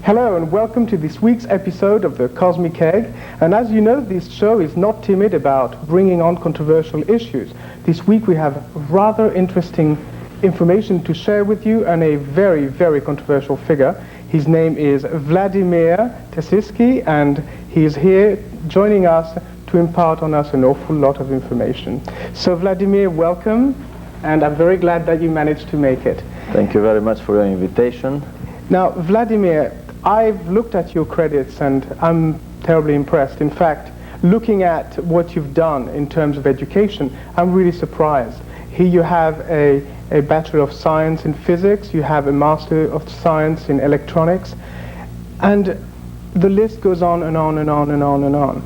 Hello and welcome to this week's episode of the Cosmic Egg. And as you know, this show is not timid about bringing on controversial issues. This week we have rather interesting information to share with you and a very, very controversial figure. His name is Vladimir Terziski, and he is here joining us to impart on us an awful lot of information. So Vladimir, welcome, and I'm very glad that you managed to make it. Thank you very much for your invitation. Now, Vladimir, I've looked at your credits and I'm terribly impressed. In fact, looking at what you've done in terms of education, I'm really surprised. Here you have a Bachelor of Science in Physics, you have a Master of Science in Electronics, and the list goes on and on and on and on and on.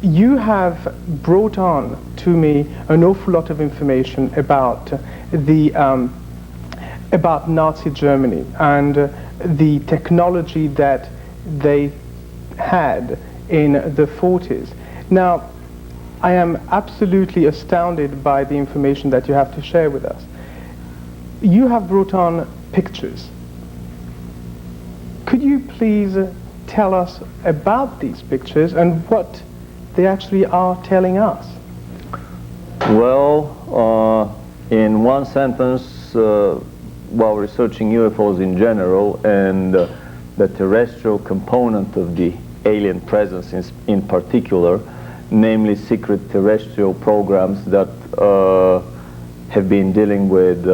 You have brought on to me an awful lot of information about about Nazi Germany and the technology that they had in the 40s. Now, I am absolutely astounded by the information that you have to share with us. You have brought on pictures. Could you please tell us about these pictures and what they actually are telling us? Well, in one sentence, while researching UFOs in general and the terrestrial component of the alien presence in particular, namely secret terrestrial programs that have been dealing with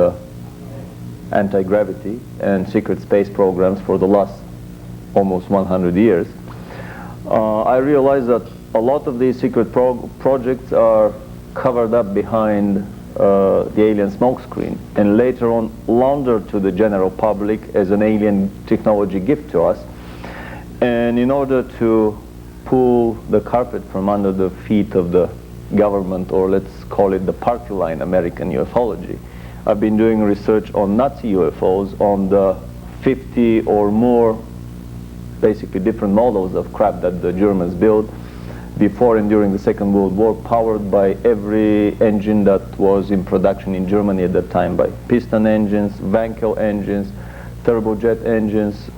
anti-gravity and secret space programs for the last almost 100 years, I realized that a lot of these secret projects are covered up behind the alien smokescreen and later on laundered to the general public as an alien technology gift to us. And in order to pull the carpet from under the feet of the government, or let's call it the party line American ufology, I've been doing research on Nazi UFOs, on the 50 or more basically different models of crap that the Germans built before and during the Second World War, powered by every engine that was in production in Germany at that time, by piston engines, Wankel engines, turbojet engines,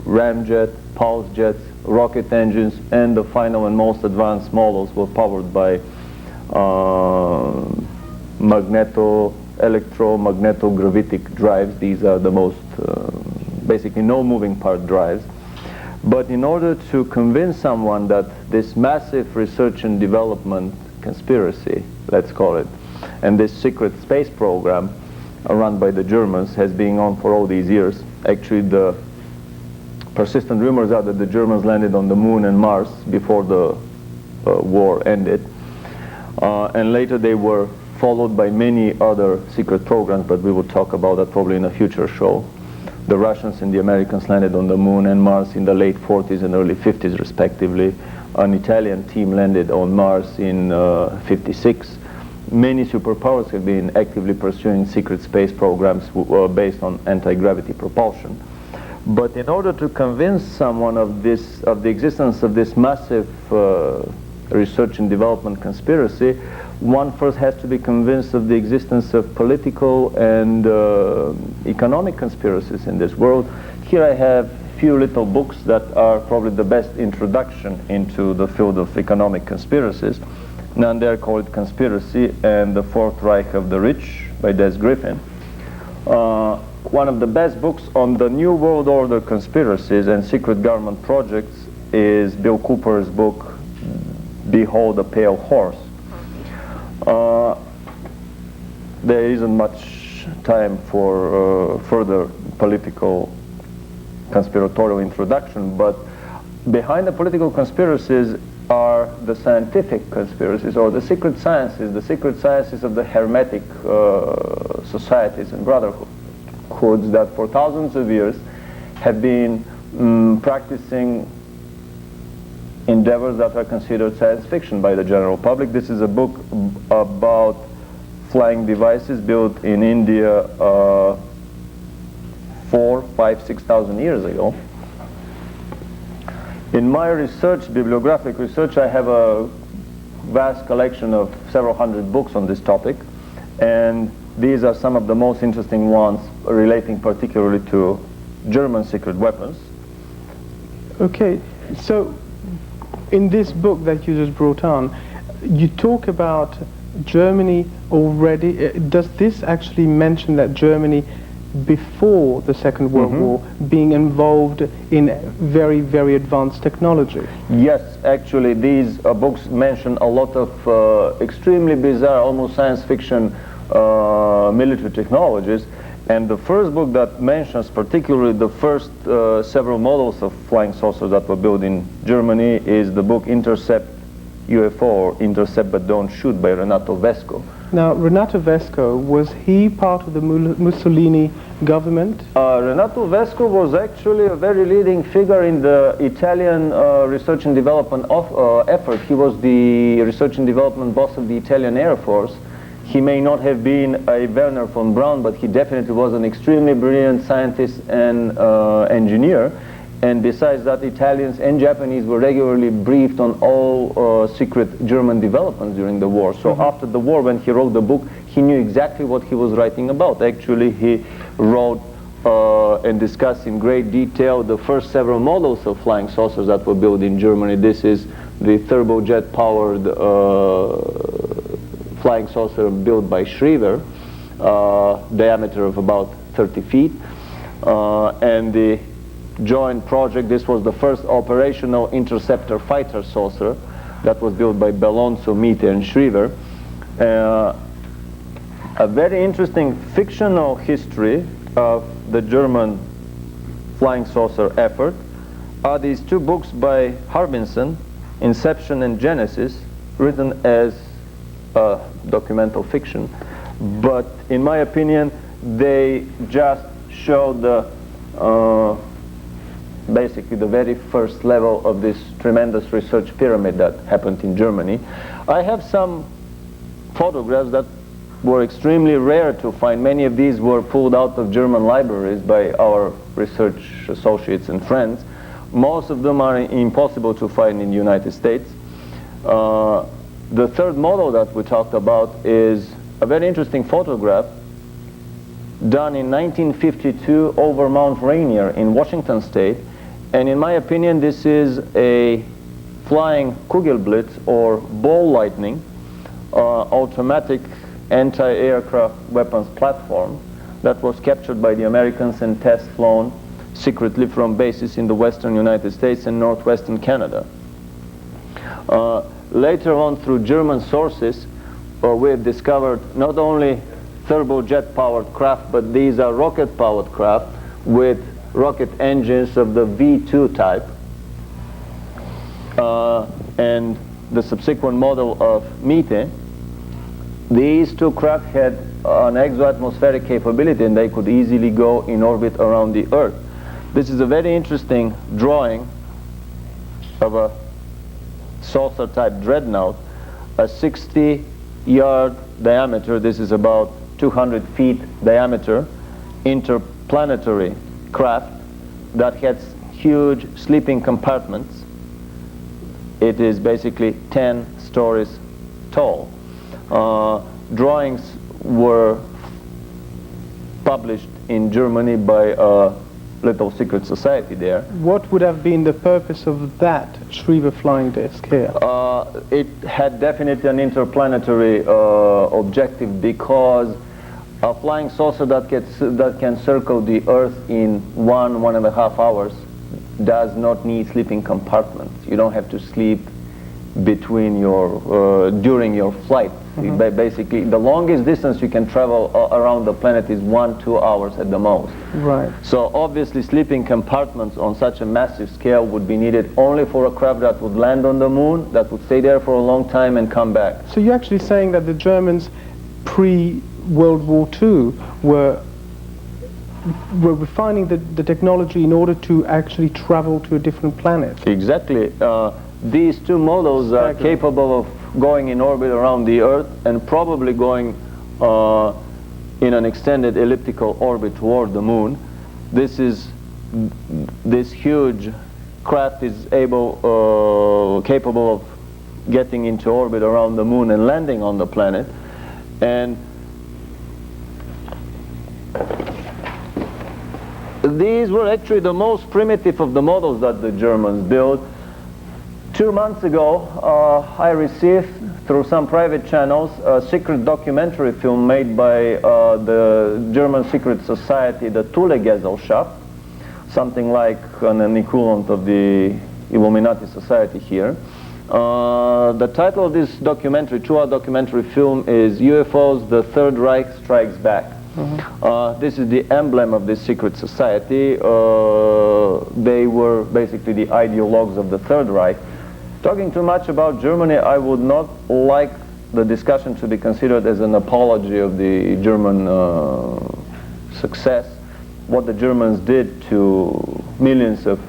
ramjet, pulse jets, rocket engines, and the final and most advanced models were powered by electromagnetogravitic drives. These are the most, basically no moving part drives. But in order to convince someone that this massive research and development conspiracy, let's call it, and this secret space program run by the Germans has been on for all these years. Actually, the persistent rumors are that the Germans landed on the moon and Mars before the war ended. And later they were followed by many other secret programs, but we will talk about that probably in a future show. The Russians and the Americans landed on the moon and Mars in the late 40s and early 50s respectively. An Italian team landed on Mars in 56. Many superpowers have been actively pursuing secret space programs based on anti-gravity propulsion. But in order to convince someone of the existence of this massive research and development conspiracy, one first has to be convinced of the existence of political and economic conspiracies in this world. Here I have a few little books that are probably the best introduction into the field of economic conspiracies. None there called Conspiracy and the Fourth Reich of the Rich by Des Griffin. One of the best books on the New World Order conspiracies and secret government projects is Bill Cooper's book, Behold a Pale Horse. There isn't much time for further political conspiratorial introduction, but behind the political conspiracies are the scientific conspiracies, or the secret sciences of the hermetic societies and brotherhoods that for thousands of years have been practicing endeavors that are considered science fiction by the general public. This is a book about flying devices built in India 4, 5, 6,000 years ago. In my research, bibliographic research, I have a vast collection of several hundred books on this topic, and these are some of the most interesting ones relating particularly to German secret weapons. Okay, so in this book that you just brought on, you talk about Germany already. Does this actually mention that Germany, before the Second World War, being involved in very, very advanced technology? Yes, actually, these books mention a lot of extremely bizarre, almost science fiction military technologies. And the first book that mentions particularly the first several models of flying saucers that were built in Germany is the book Intercept UFO, or Intercept But Don't Shoot, by Renato Vesco. Now, Renato Vesco, was he part of the Mussolini government? Renato Vesco was actually a very leading figure in the Italian research and development effort. He was the research and development boss of the Italian Air Force. He may not have been a Werner von Braun, but he definitely was an extremely brilliant scientist and engineer. And besides that, Italians and Japanese were regularly briefed on all secret German developments during the war. So after the war, when he wrote the book, he knew exactly what he was writing about. Actually, he wrote and discussed in great detail the first several models of flying saucers that were built in Germany. This is the turbojet-powered flying saucer built by Schriever, diameter of about 30 feet. And the joint project, this was the first operational interceptor fighter saucer that was built by Belonzo, Miete, and Schriever. A very interesting fictional history of the German flying saucer effort are these two books by Harbinson, Inception and Genesis, written as documental fiction, but in my opinion they just show the basically the very first level of this tremendous research pyramid that happened in Germany. I have some photographs that were extremely rare to find. Many of these were pulled out of German libraries by our research associates and friends. Most of them are impossible to find in the United States. The third model that we talked about is a very interesting photograph done in 1952 over Mount Rainier in Washington State. And in my opinion, this is a flying Kugelblitz, or ball lightning, automatic anti-aircraft weapons platform that was captured by the Americans and test flown secretly from bases in the western United States and northwestern Canada. Later on, through German sources, we have discovered not only turbojet-powered craft, but these are rocket-powered craft with rocket engines of the V2 type. And the subsequent model of Miete. These two craft had an exoatmospheric capability, and they could easily go in orbit around the Earth. This is a very interesting drawing of a saucer-type dreadnought, a 60-yard diameter, this is about 200 feet diameter, interplanetary craft that has huge sleeping compartments. It is basically 10 stories tall. Drawings were published in Germany by a little secret society there. What would have been the purpose of that Schriever flying disc here? It had definitely an interplanetary objective, because a flying saucer that can circle the Earth in 1.5 hours does not need sleeping compartments. You don't have to sleep between your during your flight. Basically, the longest distance you can travel around the planet is 1-2 hours at the most. Right. So obviously sleeping compartments on such a massive scale would be needed only for a craft that would land on the moon, that would stay there for a long time and come back. So you're actually saying that the Germans pre-World War II were refining the technology in order to actually travel to a different planet? Exactly. These two models are capable of going in orbit around the Earth and probably going in an extended elliptical orbit toward the moon. This huge craft is capable of getting into orbit around the moon and landing on the planet. And These were actually the most primitive of the models that the Germans built. 2 months ago, I received, through some private channels, a secret documentary film made by the German secret society, the Thule-Gesellschaft, something like an equivalent of the Illuminati society here. The title of this documentary, 2-hour documentary film, is UFOs, the Third Reich Strikes Back. This is the emblem of this secret society. They were basically the ideologues of the Third Reich. Talking too much about Germany, I would not like the discussion to be considered as an apology of the German success. What the Germans did to millions of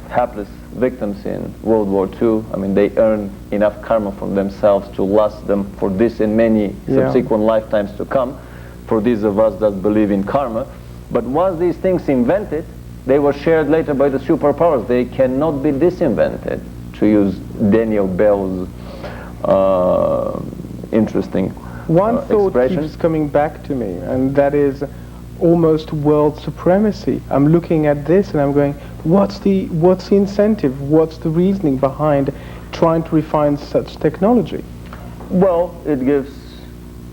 hapless victims in World War II, I mean, they earned enough karma from themselves to last them for this and many subsequent lifetimes to come, for these of us that believe in karma. But once these things invented, they were shared later by the superpowers. They cannot be disinvented, to use Daniel Bell's interesting One thought expression. keeps coming back to me, and that is almost world supremacy. I'm looking at this and I'm going, what's the incentive? What's the reasoning behind trying to refine such technology? Well, it gives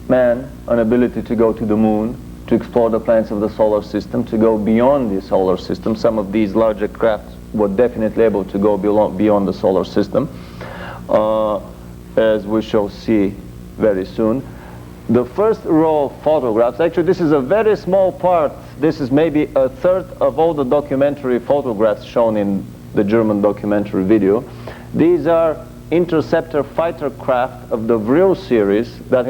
man an ability to go to the moon, to explore the planets of the solar system, to go beyond the solar system. Some of these larger crafts were definitely able to go beyond the solar system, as we shall see very soon. The first row of photographs, actually this is a very small part, this is maybe a third of all the documentary photographs shown in the German documentary video. These are interceptor fighter craft of the Vril series that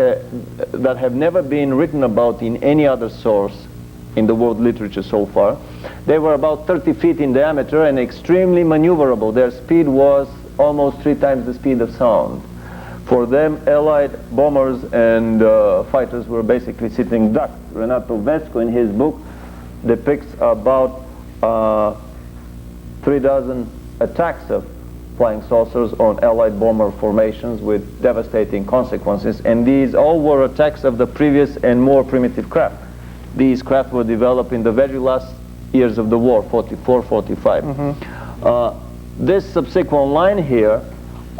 have never been written about in any other source in the world literature so far. They were about 30 feet in diameter and extremely maneuverable. Their speed was almost 3 times the speed of sound. For them, Allied bombers and fighters were basically sitting ducks. Renato Vesco, in his book, depicts about 3 dozen attacks of flying saucers on Allied bomber formations with devastating consequences, and these all were attacks of the previous and more primitive craft. These craft were developed in the very last years of the war, 44, 45. This subsequent line here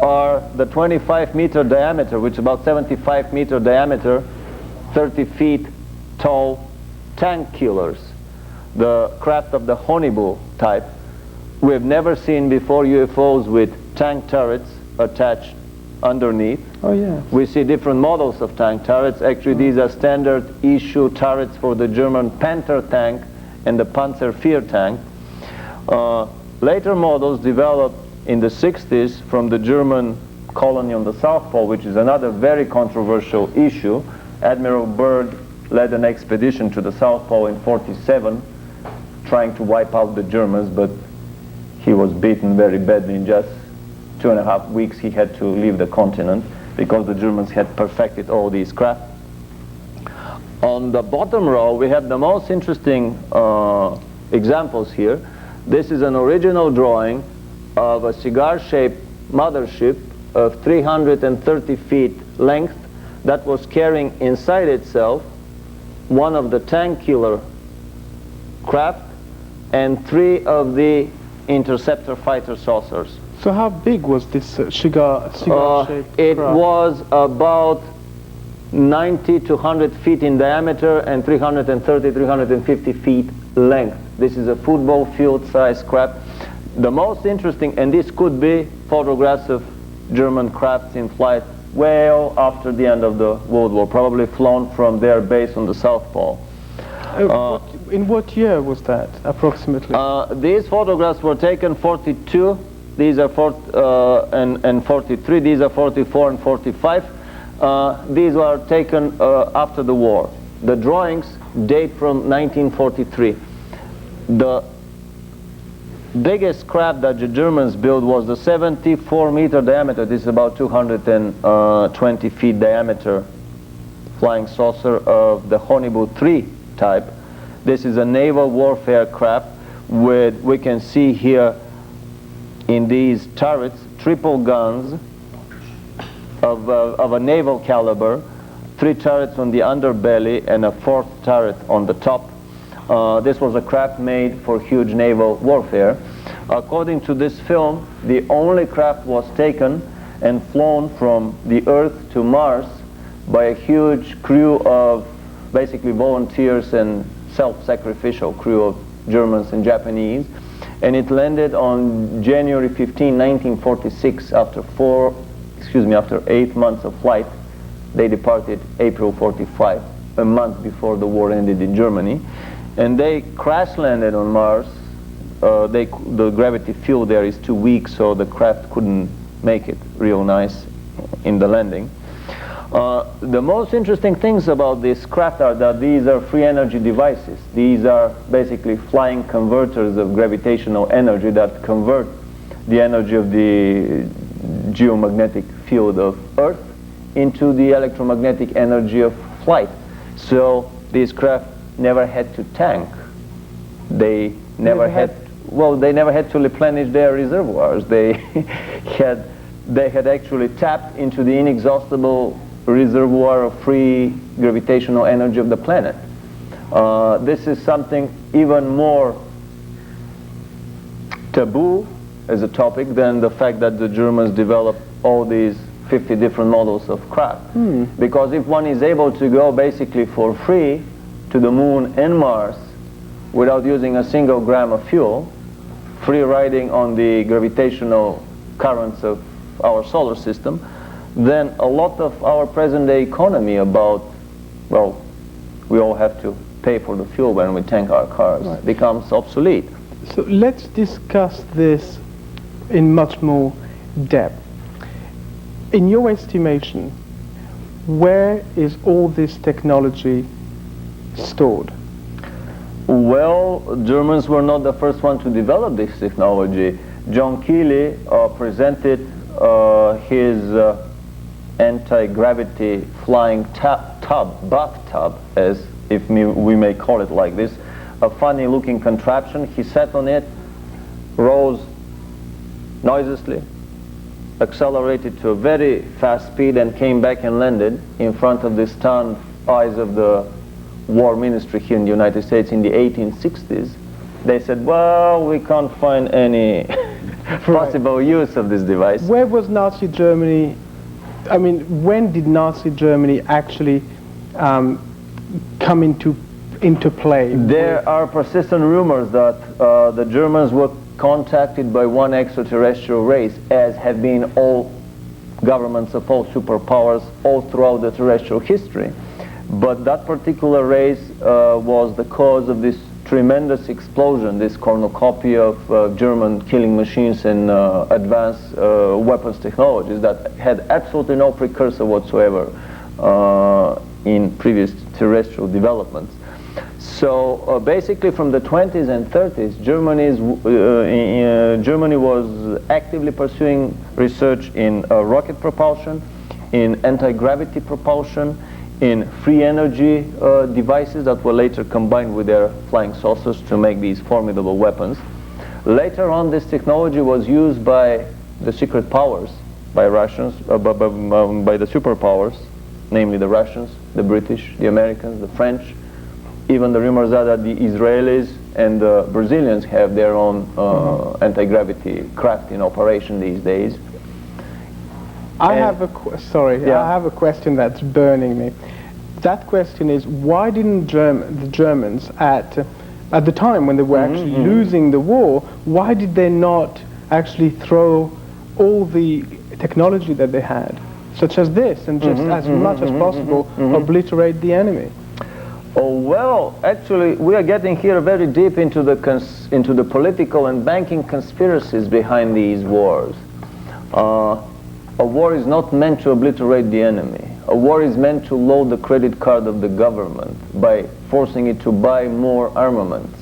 are the 25-meter diameter, which is about 75-meter diameter, 30 feet tall tank killers, the craft of the Honeybull type. We have never seen before UFOs with tank turrets attached underneath. Oh yeah. We see different models of tank turrets. Actually, these are standard issue turrets for the German Panther tank and the Panzervier tank. Later models developed in the 60s from the German colony on the South Pole, which is another very controversial issue. Admiral Byrd led an expedition to the South Pole in '47, trying to wipe out the Germans, but he was beaten very badly. In just 2.5 weeks he had to leave the continent because the Germans had perfected all these craft. On the bottom row we have the most interesting examples here. This is an original drawing of a cigar-shaped mothership of 330 feet length that was carrying inside itself one of the tank killer craft and 3 of the interceptor fighter saucers. So how big was this cigar-shaped It craft? was about 90 to 100 feet in diameter and 330, 350 feet length. This is a football field size craft. The most interesting, and this could be photographs of German crafts in flight well after the end of the World War, probably flown from their base on the South Pole. In what year was that, approximately? These photographs were taken 42, these are and 43, these are 44 and 45. These were taken after the war. The drawings date from 1943. The biggest craft that the Germans built was the 74-meter diameter. This is about 220 feet diameter flying saucer of the Honeybull 3 type. This is a naval warfare craft with, we can see here in these turrets, triple guns of a naval caliber, 3 turrets on the underbelly and a 4th turret on the top. This was a craft made for huge naval warfare. According to this film, the only craft was taken and flown from the Earth to Mars by a huge crew of basically volunteers and self-sacrificial crew of Germans and Japanese. And it landed on January 15, 1946. After 8 months of flight, they departed April 45, a month before the war ended in Germany. And they crash landed on Mars. The gravity field there is too weak, so the craft couldn't make it real nice in the landing. The most interesting things about this craft are that these are free energy devices. These are basically flying converters of gravitational energy that convert the energy of the geomagnetic field of Earth into the electromagnetic energy of flight. So these craft never had to tank. They never had to replenish their reservoirs. They had actually tapped into the inexhaustible reservoir of free gravitational energy of the planet. This is something even more taboo as a topic than the fact that the Germans developed all these 50 different models of craft. Because if one is able to go basically for free to the moon and Mars without using a single gram of fuel, free riding on the gravitational currents of our solar system, then a lot of our present-day economy about, well, we all have to pay for the fuel when we tank our cars, becomes obsolete. So let's discuss this in much more depth. In your estimation, where is all this technology stored? Well, Germans were not the first one to develop this technology. John Keely presented his anti-gravity flying bathtub, as if we may call it like this, a funny looking contraption. He sat on it, rose noiselessly, accelerated to a very fast speed and came back and landed in front of the stunned eyes of the War Ministry here in the United States in the 1860s. They said, well, we can't find any possible use of this device. Where was Nazi Germany? I mean, when did Nazi Germany actually come into play? There are persistent rumors that the Germans were contacted by one extraterrestrial race, as have been all governments of all superpowers all throughout the terrestrial history. But that particular race was the cause of this tremendous explosion, this cornucopia of German killing machines and advanced weapons technologies that had absolutely no precursor whatsoever in previous terrestrial developments. So basically from the 20s and 30s, Germany was actively pursuing research in rocket propulsion, in anti-gravity propulsion, in free energy devices that were later combined with their flying saucers to make these formidable weapons. Later on, this technology was used by the secret powers, by Russians, by the superpowers, namely the Russians, the British, the Americans, the French. Even the rumors are that the Israelis and the Brazilians have their own anti-gravity craft in operation these days. I have a question that's burning me. That question is, why didn't the Germans at the time when they were actually losing the war, why did they not actually throw all the technology that they had, such as this, and just as much as possible obliterate the enemy? Oh, well, actually, we are getting here very deep into the political and banking conspiracies behind these wars. A war is not meant to obliterate the enemy. A war is meant to load the credit card of the government by forcing it to buy more armaments.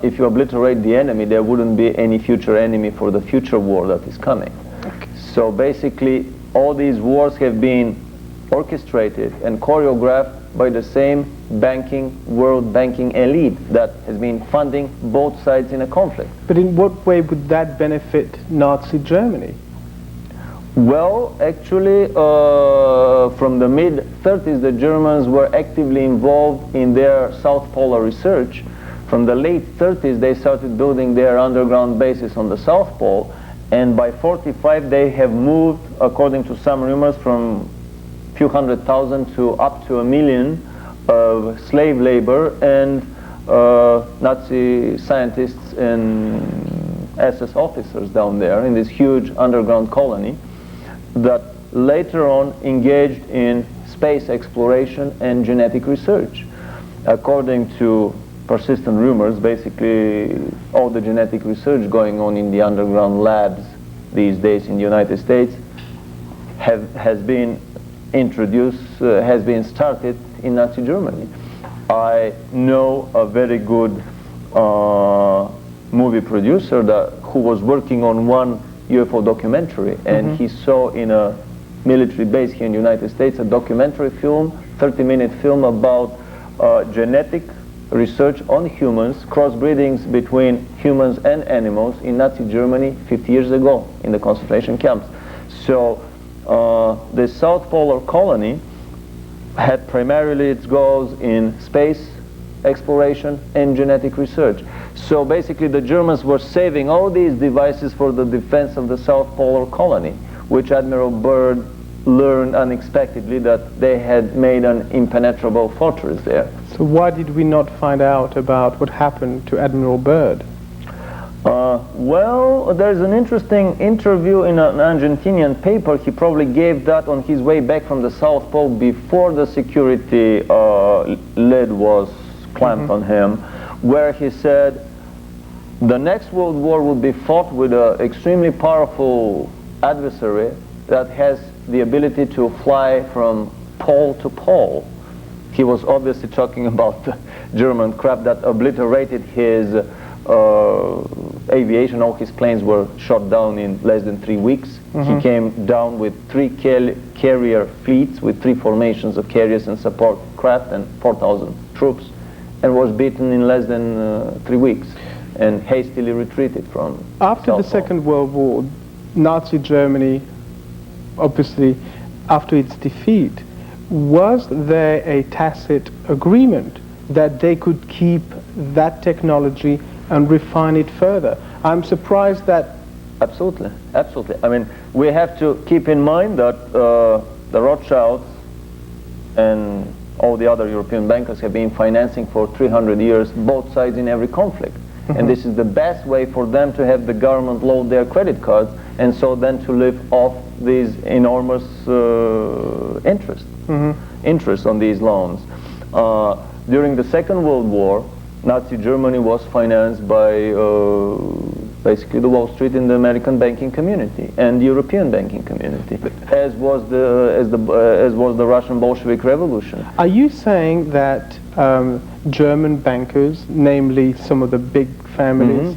If you obliterate the enemy, there wouldn't be any future enemy for the future war that is coming. Okay. So basically, all these wars have been orchestrated and choreographed by the same world banking elite that has been funding both sides in a conflict. But in what way would that benefit Nazi Germany? Well, actually, from the mid-30s, the Germans were actively involved in their South Polar research. From the late 30s, they started building their underground bases on the South Pole, and by 45, they have moved, according to some rumors, from a few 100,000 to up to 1 million of slave labor and Nazi scientists and SS officers down there in this huge underground colony that later on engaged in space exploration and genetic research. According to persistent rumors, basically all the genetic research going on in the underground labs these days in the United States has been started in Nazi Germany. I know a very good movie producer who was working on one UFO documentary, and he saw in a military base here in the United States a documentary film, 30-minute film about genetic research on humans, crossbreedings between humans and animals in Nazi Germany 50 years ago in the concentration camps. So the South Polar colony had primarily its goals in space exploration and genetic research. So basically the Germans were saving all these devices for the defense of the South Polar colony, which Admiral Byrd learned unexpectedly that they had made an impenetrable fortress there. So why did we not find out about what happened to Admiral Byrd? Well, there's an interesting interview in an Argentinian paper. He probably gave that on his way back from the South Pole before the security lid was clamped on him, where he said the next World War will be fought with an extremely powerful adversary that has the ability to fly from pole to pole. He was obviously talking about the German craft that obliterated his aviation. All his planes were shot down in less than 3 weeks. He came down with 3 carrier fleets with 3 formations of carriers and support craft and 4,000 troops, and was beaten in less than 3 weeks and hastily retreated from After the Second World War, Nazi Germany, obviously after its defeat, was there a tacit agreement that they could keep that technology and refine it further? I'm surprised that... Absolutely, absolutely. I mean, we have to keep in mind that the Rothschilds and all the other European bankers have been financing for 300 years both sides in every conflict. And this is the best way for them to have the government load their credit cards and so then to live off these enormous interest on these loans. During the Second World War, Nazi Germany was financed by basically the Wall Street in the American banking community and the European banking community, as was the Russian Bolshevik Revolution. Are you saying that German bankers, namely some of the big families,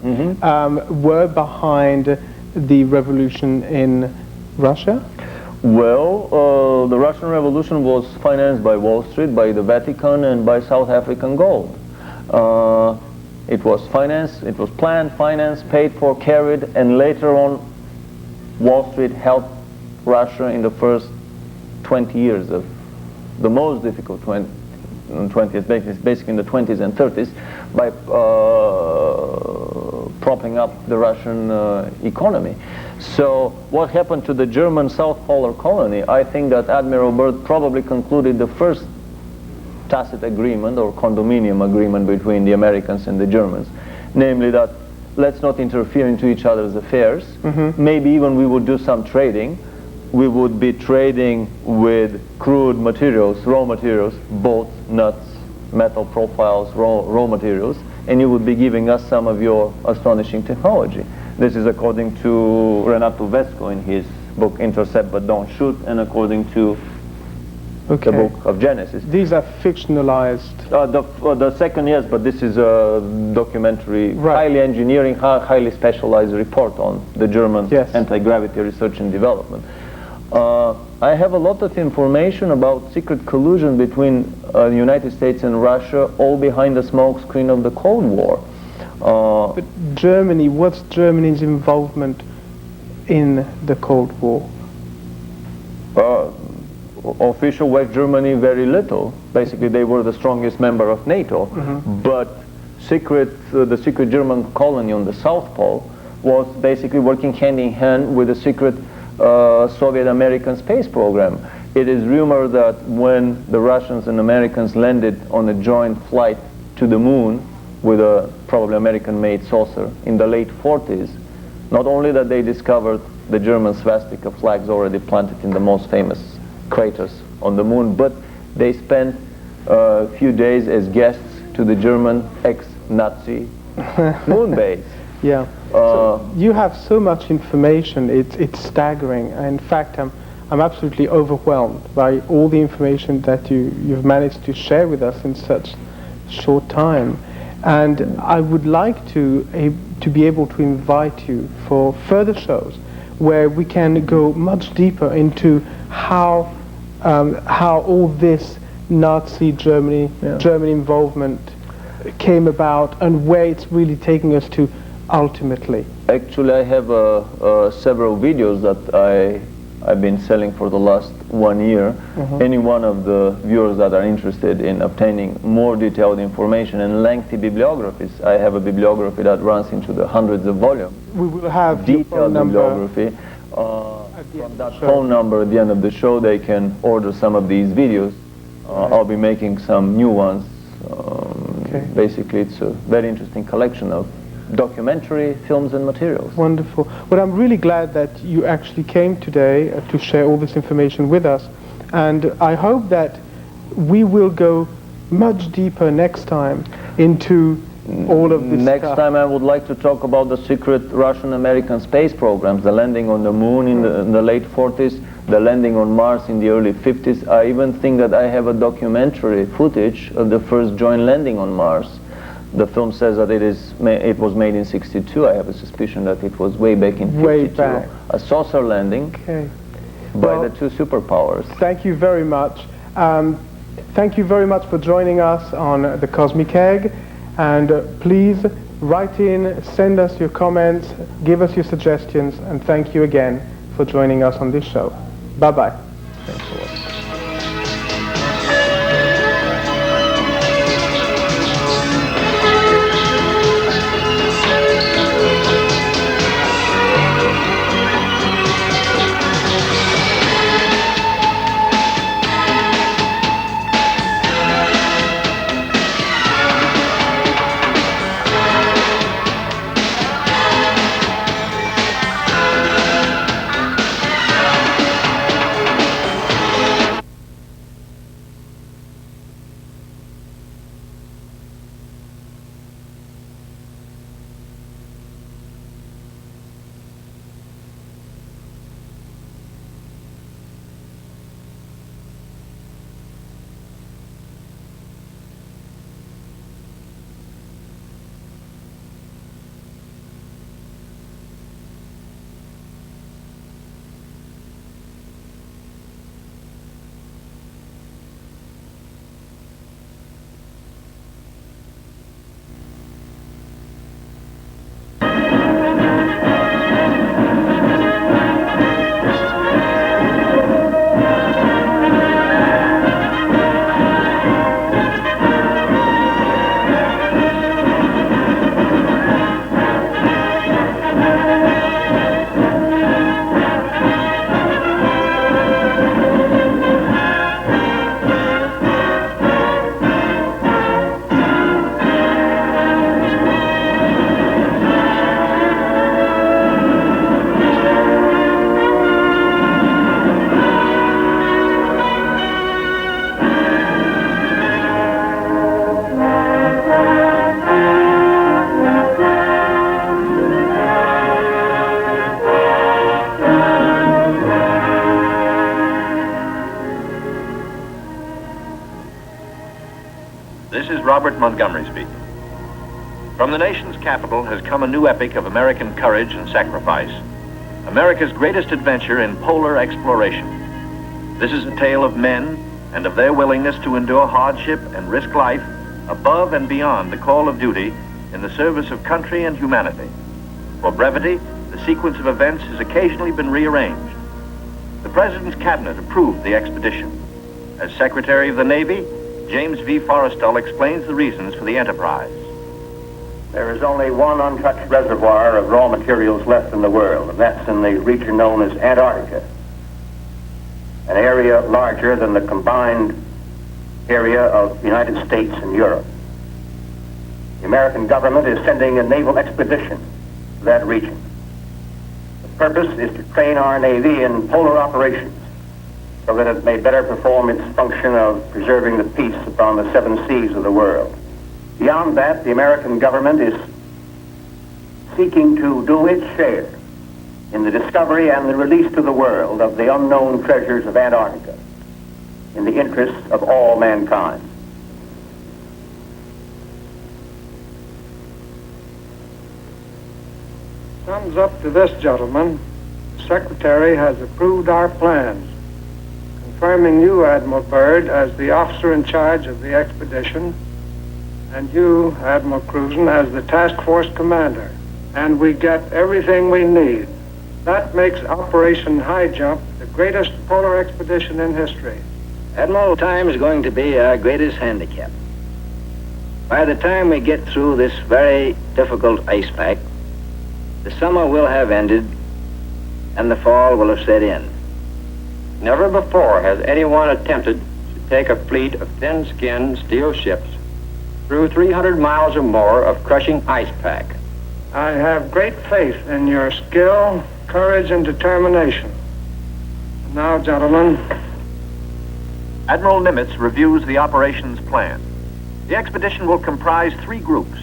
were behind the revolution in Russia? Well, the Russian Revolution was financed by Wall Street, by the Vatican, and by South African gold. It was financed, it was planned, financed, paid for, carried, and later on Wall Street helped Russia in the first 20 years of the most difficult 20th, basically in the 20s and 30s, by propping up the Russian economy. So what happened to the German South Polar colony? I think that Admiral Byrd probably concluded the first tacit agreement or condominium agreement between the Americans and the Germans, namely that let's not interfere into each other's affairs. Maybe even we would do some trading. We would be trading with crude materials, raw materials, bolts, nuts, metal profiles, raw materials, and you would be giving us some of your astonishing technology. This is according to Renato Vesco in his book Intercept But Don't Shoot, and according to the book of Genesis. These are fictionalized. The second, yes, but this is a documentary, highly engineering, highly specialized report on the German anti-gravity research and development. I have a lot of information about secret collusion between the United States and Russia, all behind the smoke screen of the Cold War. But Germany, what's Germany's involvement in the Cold War? Official West Germany, very little. Basically, they were the strongest member of NATO. But the secret German colony on the South Pole was basically working hand in hand with the secret Soviet-American space program. It is rumored that when the Russians and Americans landed on a joint flight to the moon with a probably American-made saucer in the late 40s, not only that they discovered the German swastika flags already planted in the most famous craters on the moon, but they spent a few days as guests to the German ex-Nazi moon base. Yeah. So you have so much information, it's staggering. In fact, I'm absolutely overwhelmed by all the information that you've managed to share with us in such short time. And I would like to be able to invite you for further shows where we can go much deeper into how all this Nazi German involvement came about and where it's really taking us to ultimately. Actually, I have several videos that I've been selling for the last 1 year. Any one of the viewers that are interested in obtaining more detailed information and lengthy bibliographies, I have a bibliography that runs into the hundreds of volumes. We will have detailed bibliography. From that phone number at the end of the show, they can order some of these videos. I'll be making some new ones. Basically, it's a very interesting collection of documentary films and materials. Wonderful. Well, I'm really glad that you actually came today to share all this information with us, and I hope that we will go much deeper next time into all of this Next stuff. time I would like to talk about the secret Russian-American space programs, the landing on the moon in the late 40s, the landing on Mars in the early 50s. I even think that I have a documentary footage of the first joint landing on Mars. The film says that it was made in '62. I have a suspicion that it was way back in '52. Way back. A saucer landing by the two superpowers. Thank you very much. Thank you very much for joining us on the Cosmic Egg. And please write in, send us your comments, give us your suggestions, and thank you again for joining us on this show. Bye-bye. Thanks a lot. Robert Montgomery speaking. From the nation's capital has come a new epic of American courage and sacrifice, America's greatest adventure in polar exploration. This is a tale of men and of their willingness to endure hardship and risk life above and beyond the call of duty in the service of country and humanity. For brevity, the sequence of events has occasionally been rearranged. The The President's cabinet approved the expedition. As Secretary of the Navy, James V. Forrestal explains the reasons for the enterprise. There is only one untouched reservoir of raw materials left in the world, and that's in the region known as Antarctica, an area larger than the combined area of the United States and Europe. The American government is sending a naval expedition to that region. The purpose is to train our Navy in polar operations so that it may better perform its function of preserving the peace upon the 7 seas of the world. Beyond that, the American government is seeking to do its share in the discovery and the release to the world of the unknown treasures of Antarctica in the interests of all mankind. Thumbs up to this, gentlemen. The Secretary has approved our plans, confirming you, Admiral Byrd, as the officer in charge of the expedition, and you, Admiral Cruzen, as the task force commander. And we get everything we need. That makes Operation High Jump the greatest polar expedition in history. Admiral, time is going to be our greatest handicap. By the time we get through this very difficult ice pack, the summer will have ended and the fall will have set in. Never before has anyone attempted to take a fleet of thin-skinned steel ships through 300 miles or more of crushing ice pack. I have great faith in your skill, courage, and determination. And now, gentlemen, Admiral Nimitz reviews the operations plan. The expedition will comprise 3 groups: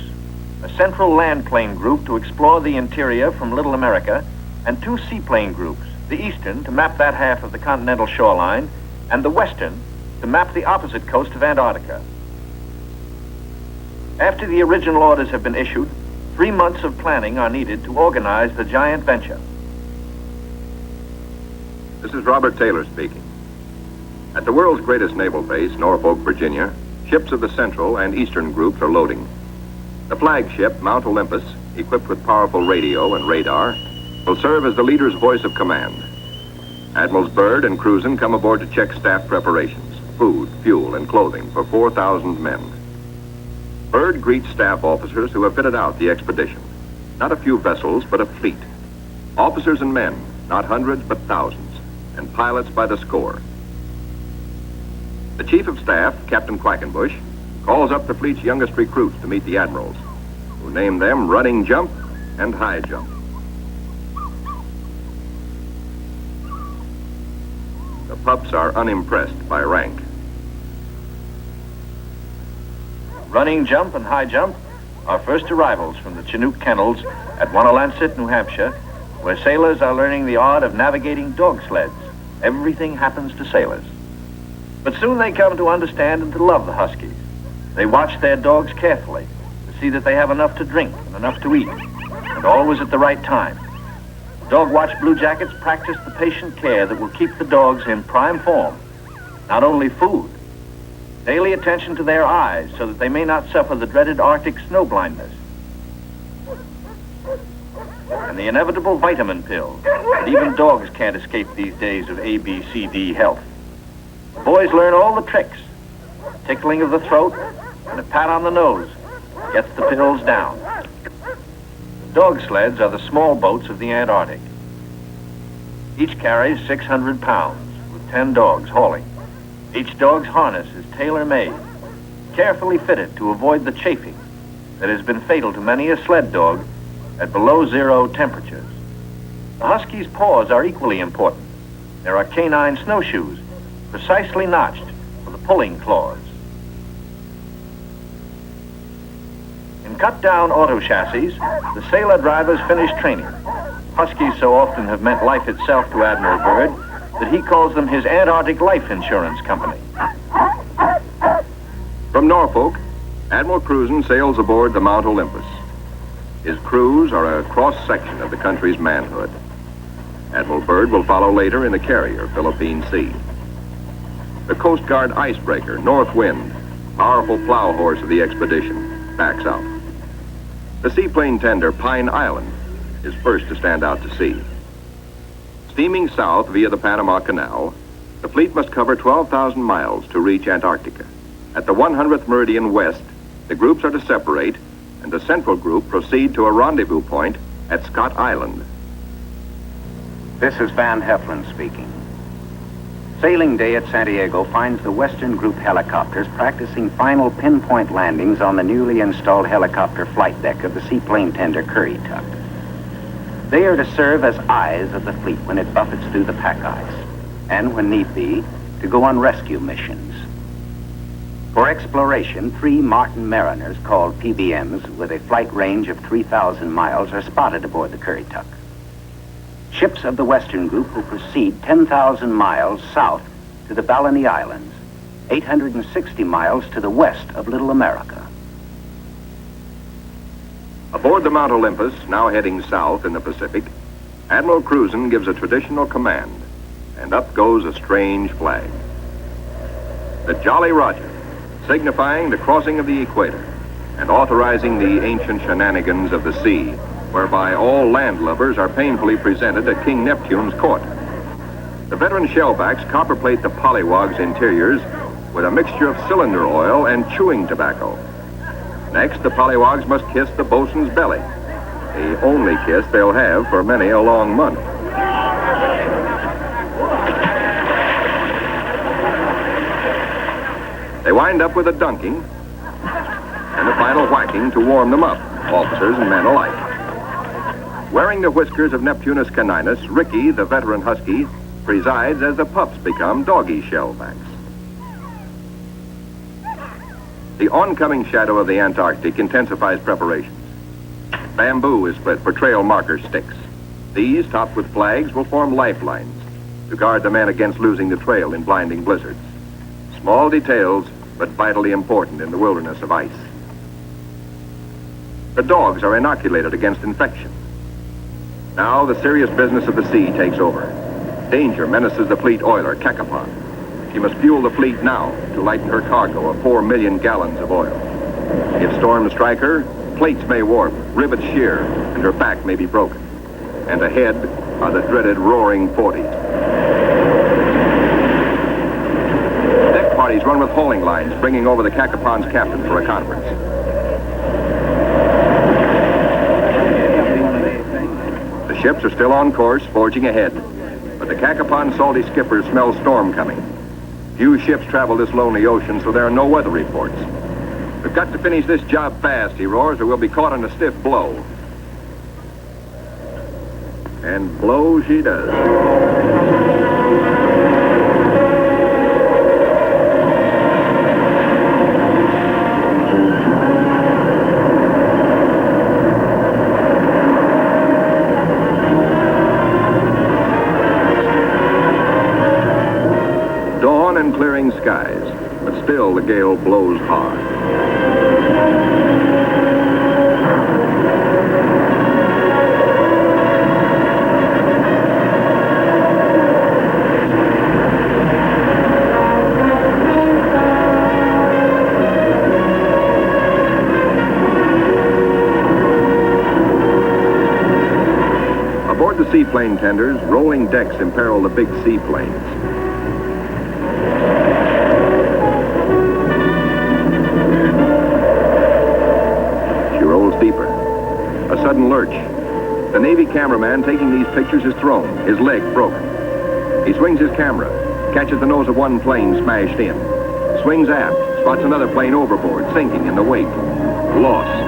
a central land plane group to explore the interior from Little America, and 2 seaplane groups, the eastern to map that half of the continental shoreline, and the western to map the opposite coast of Antarctica. After the original orders have been issued, 3 months of planning are needed to organize the giant venture. This is Robert Taylor speaking. At the world's greatest naval base, Norfolk, Virginia, ships of the Central and Eastern groups are loading. The flagship, Mount Olympus, equipped with powerful radio and radar, will serve as the leader's voice of command. Admirals Byrd and Cruzen come aboard to check staff preparations, food, fuel, and clothing for 4,000 men. Byrd greets staff officers who have fitted out the expedition. Not a few vessels, but a fleet. Officers and men, not hundreds, but thousands, and pilots by the score. The Chief of Staff, Captain Quackenbush, calls up the fleet's youngest recruits to meet the admirals, who name them Running Jump and High Jump. The pups are unimpressed by rank. Running Jump and High Jump are first arrivals from the Chinook kennels at Wanalancet, New Hampshire, where sailors are learning the art of navigating dog sleds. Everything happens to sailors. But soon they come to understand and to love the Huskies. They watch their dogs carefully to see that they have enough to drink and enough to eat, and always at the right time. Dog Watch Blue Jackets practice the patient care that will keep the dogs in prime form. Not only food, daily attention to their eyes so that they may not suffer the dreaded Arctic snow blindness, and the inevitable vitamin pill that even dogs can't escape these days of ABCD health. The boys learn all the tricks. Tickling of the throat and a pat on the nose gets the pills down. Dog sleds are the small boats of the Antarctic. Each carries 600 pounds, with 10 dogs hauling. Each dog's harness is tailor-made, carefully fitted to avoid the chafing that has been fatal to many a sled dog at below 0 temperatures. The Husky's paws are equally important. There are canine snowshoes, precisely notched for the pulling claws. In cut-down auto chassis, the sailor drivers finish training. Huskies so often have meant life itself to Admiral Byrd that he calls them his Antarctic life insurance company. From Norfolk, Admiral Cruzen sails aboard the Mount Olympus. His crews are a cross-section of the country's manhood. Admiral Byrd will follow later in the carrier, Philippine Sea. The Coast Guard icebreaker, North Wind, powerful plow horse of the expedition, backs out. The seaplane tender, Pine Island, is first to stand out to sea. Steaming south via the Panama Canal, the fleet must cover 12,000 miles to reach Antarctica. At the 100th meridian west, the groups are to separate, and the central group proceed to a rendezvous point at Scott Island. This is Van Heflin speaking. Sailing day at Santiago finds the Western Group helicopters practicing final pinpoint landings on the newly installed helicopter flight deck of the seaplane tender Currituck. They are to serve as eyes of the fleet when it buffets through the pack ice, and when need be, to go on rescue missions. For exploration, 3 Martin Mariners, called PBMs, with a flight range of 3,000 miles, are spotted aboard the Currituck. Ships of the Western Group will proceed 10,000 miles south to the Balleny Islands, 860 miles to the west of Little America. Aboard the Mount Olympus, now heading south in the Pacific, Admiral Cruzen gives a traditional command, and up goes a strange flag. The Jolly Roger, signifying the crossing of the equator and authorizing the ancient shenanigans of the sea, whereby all landlubbers are painfully presented at King Neptune's court. The veteran shellbacks copperplate the pollywog's interiors with a mixture of cylinder oil and chewing tobacco. Next, the pollywog's must kiss the bosun's belly, the only kiss they'll have for many a long month. They wind up with a dunking and a final whacking to warm them up, officers and men alike. Wearing the whiskers of Neptunus caninus, Ricky, the veteran husky, presides as the pups become doggy shellbacks. The oncoming shadow of the Antarctic intensifies preparations. Bamboo is split for trail marker sticks. These, topped with flags, will form lifelines to guard the men against losing the trail in blinding blizzards. Small details, but vitally important in the wilderness of ice. The dogs are inoculated against infection. Now the serious business of the sea takes over. Danger menaces the fleet oiler, Cacapon. She must fuel the fleet now to lighten her cargo of 4 million gallons of oil. If storms strike her, plates may warp, rivets shear, and her back may be broken. And ahead are the dreaded roaring 40s. Deck parties run with hauling lines, bringing over the Cacapon's captain for a conference. The ships are still on course, forging ahead, but the Cacapon's salty skipper smells storm coming. Few ships travel this lonely ocean, so there are no weather reports. We've got to finish this job fast, he roars, or we'll be caught in a stiff blow. And blow she does. Dawn and clearing skies, but still the gale blows hard. Aboard the seaplane tenders, rolling decks imperil the big seaplanes. Deeper. A sudden lurch. The Navy cameraman taking these pictures is thrown, his leg broken. He swings his camera, catches the nose of one plane smashed in, swings aft, spots another plane overboard, sinking in the wake. Lost.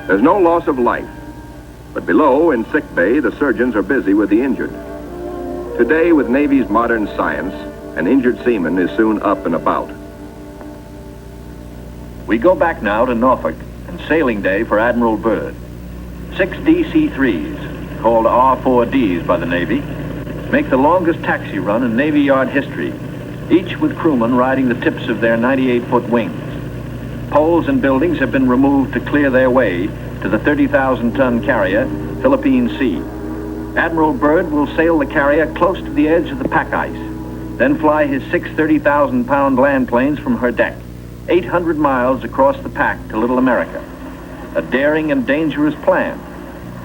There's no loss of life, but below in sick bay, the surgeons are busy with the injured. Today, with Navy's modern science, an injured seaman is soon up and about. We go back now to Norfolk and sailing day for Admiral Byrd. 6 DC-3s, called R4Ds by the Navy, make the longest taxi run in Navy Yard history, each with crewmen riding the tips of their 98-foot wings. Poles and buildings have been removed to clear their way to the 30,000-ton carrier, Philippine Sea. Admiral Byrd will sail the carrier close to the edge of the pack ice, then fly his 6 30,000-pound land planes from her deck, 800 miles across the pack to Little America. A daring and dangerous plan.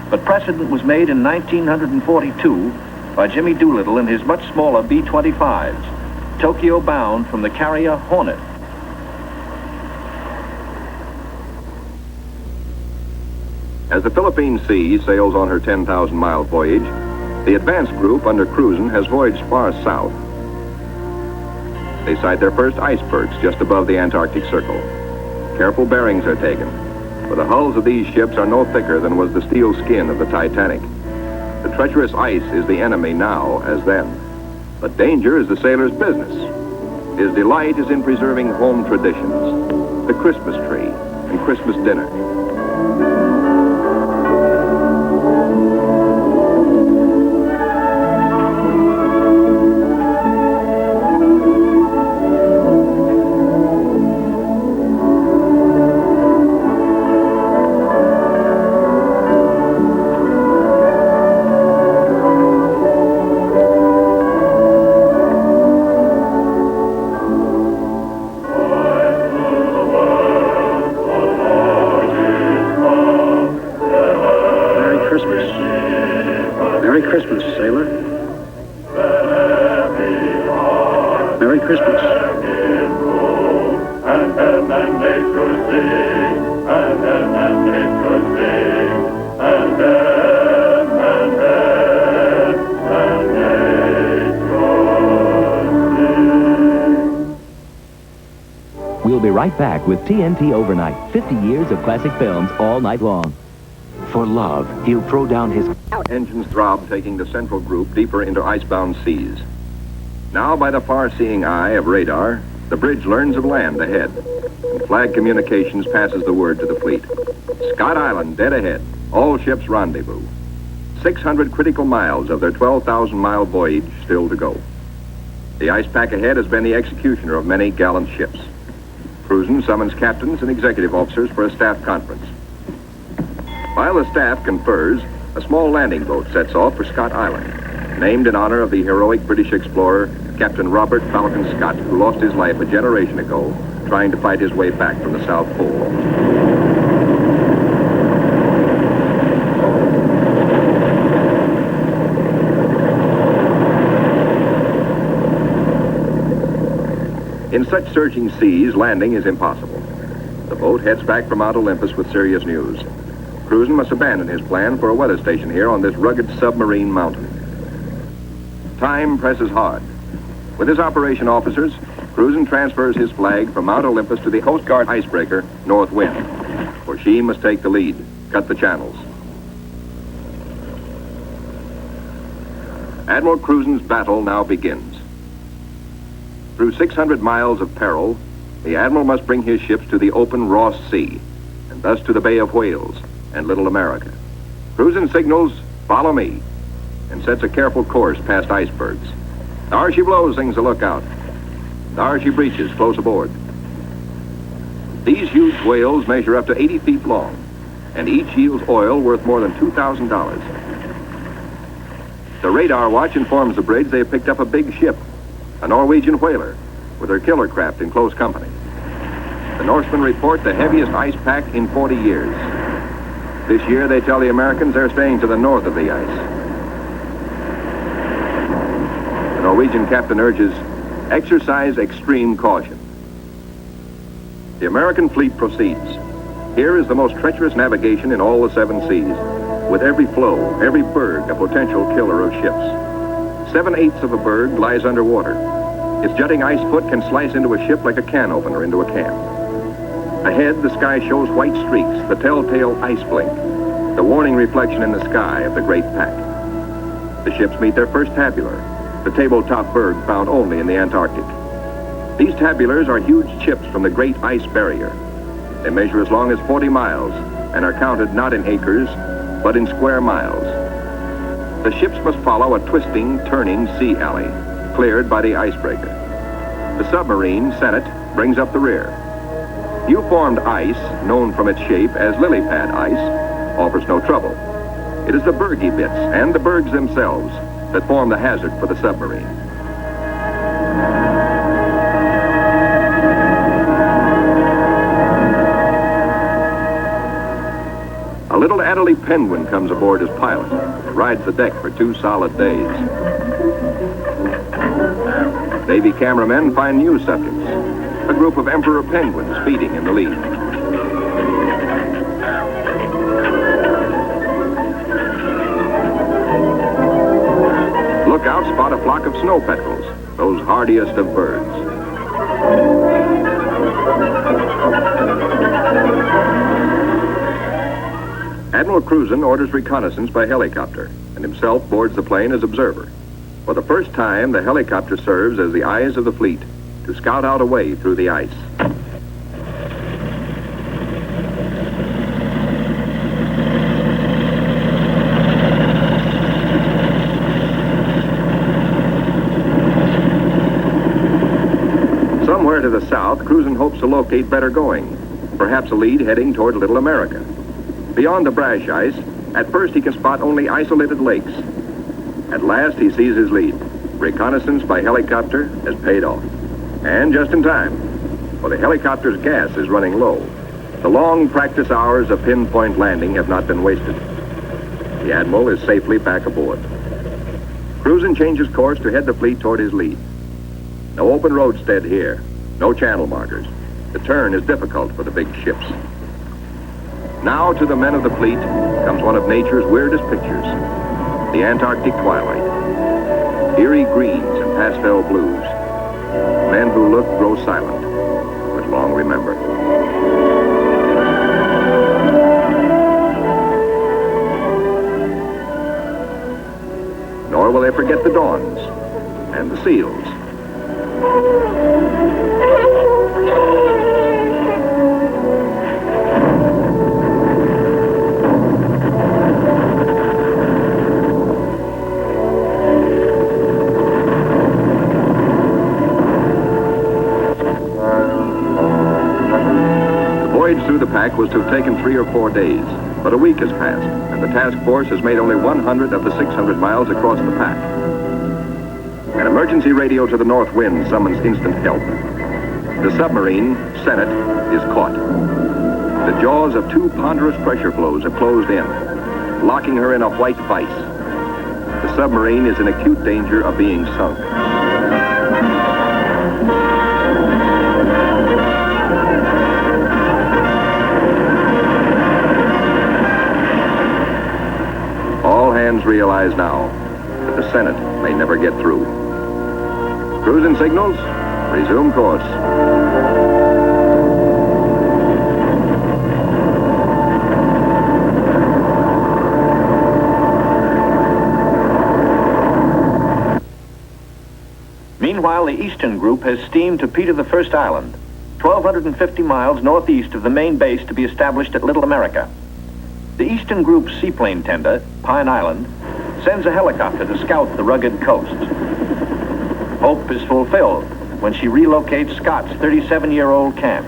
But precedent was made in 1942 by Jimmy Doolittle in his much smaller B-25s, Tokyo bound from the carrier Hornet. As the Philippine Sea sails on her 10,000-mile voyage, the advance group under Cruzen has voyaged far south. They sight their first icebergs just above the Antarctic Circle. Careful bearings are taken, for the hulls of these ships are no thicker than was the steel skin of the Titanic. The treacherous ice is the enemy now as then, but danger is the sailor's business. His delight is in preserving home traditions, the Christmas tree and Christmas dinner. Merry Christmas, sailor. Merry Christmas. We'll be right back with TNT Overnight. 50 years of classic films all night long. For love, he'll throw down his... Engines throb, taking the central group deeper into icebound seas. Now, by the far-seeing eye of radar, the bridge learns of land ahead, and Flag Communications passes the word to the fleet. Scott Island, dead ahead. All ships rendezvous. 600 critical miles of their 12,000-mile voyage still to go. The ice pack ahead has been the executioner of many gallant ships. Cruzen summons captains and executive officers for a staff conference. While the staff confers, a small landing boat sets off for Scott Island, named in honor of the heroic British explorer, Captain Robert Falcon Scott, who lost his life a generation ago trying to fight his way back from the South Pole. In such searching seas, landing is impossible. The boat heads back for Mount Olympus with serious news. Cruzen must abandon his plan for a weather station here on this rugged submarine mountain. Time presses hard. With his operation officers, Cruzen transfers his flag from Mount Olympus to the Coast Guard icebreaker, North Wind, for she must take the lead, cut the channels. Admiral Cruzen's battle now begins. Through 600 miles of peril, the Admiral must bring his ships to the open Ross Sea, and thus to the Bay of Whales and Little America. Cruzen signals, "Follow me," and sets a careful course past icebergs. There she blows, sings the lookout. There she breaches, close aboard. These huge whales measure up to 80 feet long, and each yields oil worth more than $2,000. The radar watch informs the bridge they have picked up a big ship, a Norwegian whaler, with her killer craft in close company. The Norsemen report the heaviest ice pack in 40 years. This year, they tell the Americans they're staying to the north of the ice. The Norwegian captain urges, exercise extreme caution. The American fleet proceeds. Here is the most treacherous navigation in all the 7 seas, with every floe, every berg a potential killer of ships. 7/8 of a berg lies underwater. Its jutting ice foot can slice into a ship like a can opener into a can. Ahead, the sky shows white streaks, the telltale ice blink, the warning reflection in the sky of the great pack. The ships meet their first tabular, the tabletop berg found only in the Antarctic. These tabulars are huge chips from the great ice barrier. They measure as long as 40 miles and are counted not in acres, but in square miles. The ships must follow a twisting, turning sea alley, cleared by the icebreaker. The submarine, Senate, brings up the rear. New-formed ice, known from its shape as lily pad ice, offers no trouble. It is the bergy bits and the bergs themselves that form the hazard for the submarine. A little Adderley penguin comes aboard as pilot and rides the deck for 2 solid days. Navy cameramen find new subjects, a group of emperor penguins feeding in the lead. Lookouts spot a flock of snow petrels, those hardiest of birds. Admiral Cruzen orders reconnaissance by helicopter and himself boards the plane as observer. For the first time, the helicopter serves as the eyes of the fleet to scout out a way through the ice. Somewhere to the south, Cruzen hopes to locate better going, perhaps a lead heading toward Little America. Beyond the brash ice, at first he can spot only isolated lakes. At last he sees his lead. Reconnaissance by helicopter has paid off. And just in time, for the helicopter's gas is running low. The long practice hours of pinpoint landing have not been wasted. The Admiral is safely back aboard. Cruzen changes course to head the fleet toward his lead. No open roadstead here, no channel markers. The turn is difficult for the big ships. Now to the men of the fleet comes one of nature's weirdest pictures, the Antarctic twilight. Eerie greens and pastel blues. Men who look grow silent, but long remember. Nor will they forget the dawns and the seals. Through the pack was to have taken 3 or 4 days, but a week has passed, and the task force has made only 100 of the 600 miles across the pack. An emergency radio to the north wind summons instant help. The submarine, Senate, is caught. The jaws of 2 ponderous pressure flows have closed in, locking her in a white vice. The submarine is in acute danger of being sunk. All hands realize now that the Senate may never get through. Cruzen signals, resume course. Meanwhile, the Eastern Group has steamed to Peter I Island, 1,250 miles northeast of the main base to be established at Little America. The Eastern Group's seaplane tender, Pine Island, sends a helicopter to scout the rugged coast. Hope is fulfilled when she relocates Scott's 37-year-old camp.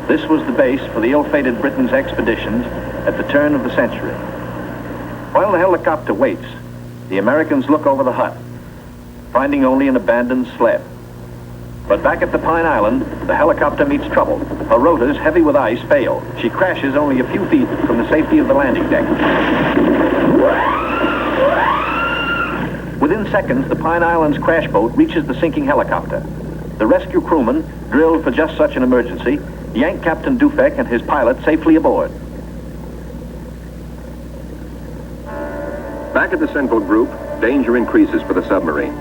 This was the base for the ill-fated Britain's expeditions at the turn of the century. While the helicopter waits, the Americans look over the hut, finding only an abandoned sled. But back at the Pine Island, the helicopter meets trouble. Her rotors, heavy with ice, fail. She crashes only a few feet from the safety of the landing deck. Within seconds, the Pine Island's crash boat reaches the sinking helicopter. The rescue crewmen, drilled for just such an emergency, yank Captain Dufek and his pilot safely aboard. Back at the Central Group, danger increases for the submarine.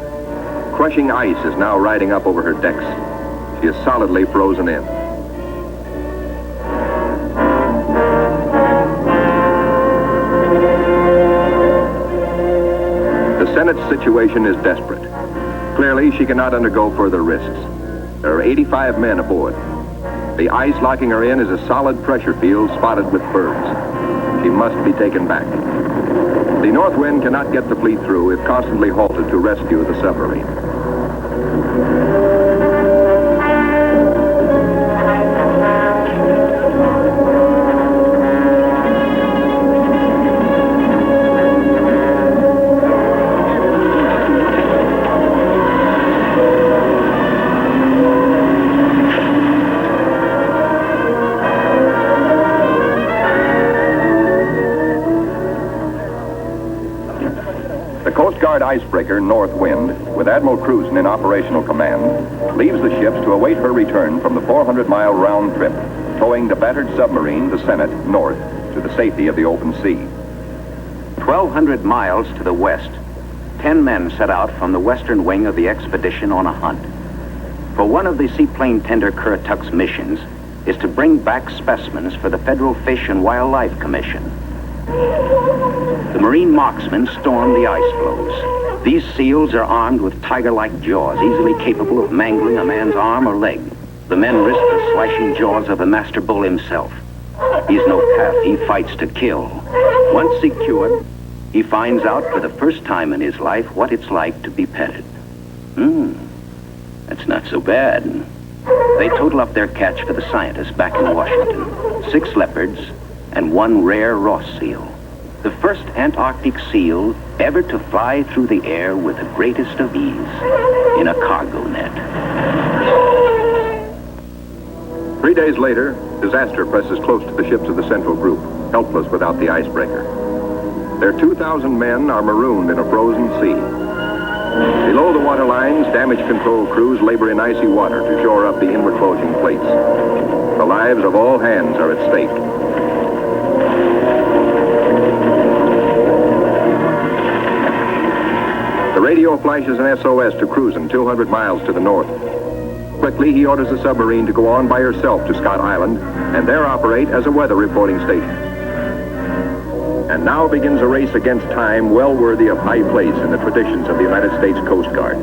Crushing ice is now riding up over her decks. She is solidly frozen in. The Senate's situation is desperate. Clearly, she cannot undergo further risks. There are 85 men aboard. The ice locking her in is a solid pressure field spotted with bergs. She must be taken back. The north wind cannot get the fleet through if constantly halted to rescue the submarine. Guard icebreaker North Wind, with Admiral Cruzen in operational command, leaves the ships to await her return from the 400-mile round trip, towing the battered submarine, the Senate, north to the safety of the open sea. 1,200 miles to the west, 10 men set out from the western wing of the expedition on a hunt. For one of the seaplane tender Currituck's missions is to bring back specimens for the Federal Fish and Wildlife Commission. The marine marksmen storm the ice floes. These seals are armed with tiger-like jaws, easily capable of mangling a man's arm or leg. The men risk the slashing jaws of the master bull himself. He's no path, he fights to kill. Once secured, he finds out for the first time in his life what it's like to be petted. That's not so bad. They total up their catch for the scientists back in Washington. 6 leopards and 1 rare Ross seal. The first Antarctic seal ever to fly through the air with the greatest of ease in a cargo net. 3 days later, disaster presses close to the ships of the Central Group, helpless without the icebreaker. Their 2,000 men are marooned in a frozen sea. Below the waterlines, damage control crews labor in icy water to shore up the inward closing plates. The lives of all hands are at stake. The radio flashes an SOS to Cruzen 200 miles to the north. Quickly, he orders the submarine to go on by herself to Scott Island and there operate as a weather reporting station. And now begins a race against time well worthy of high place in the traditions of the United States Coast Guard.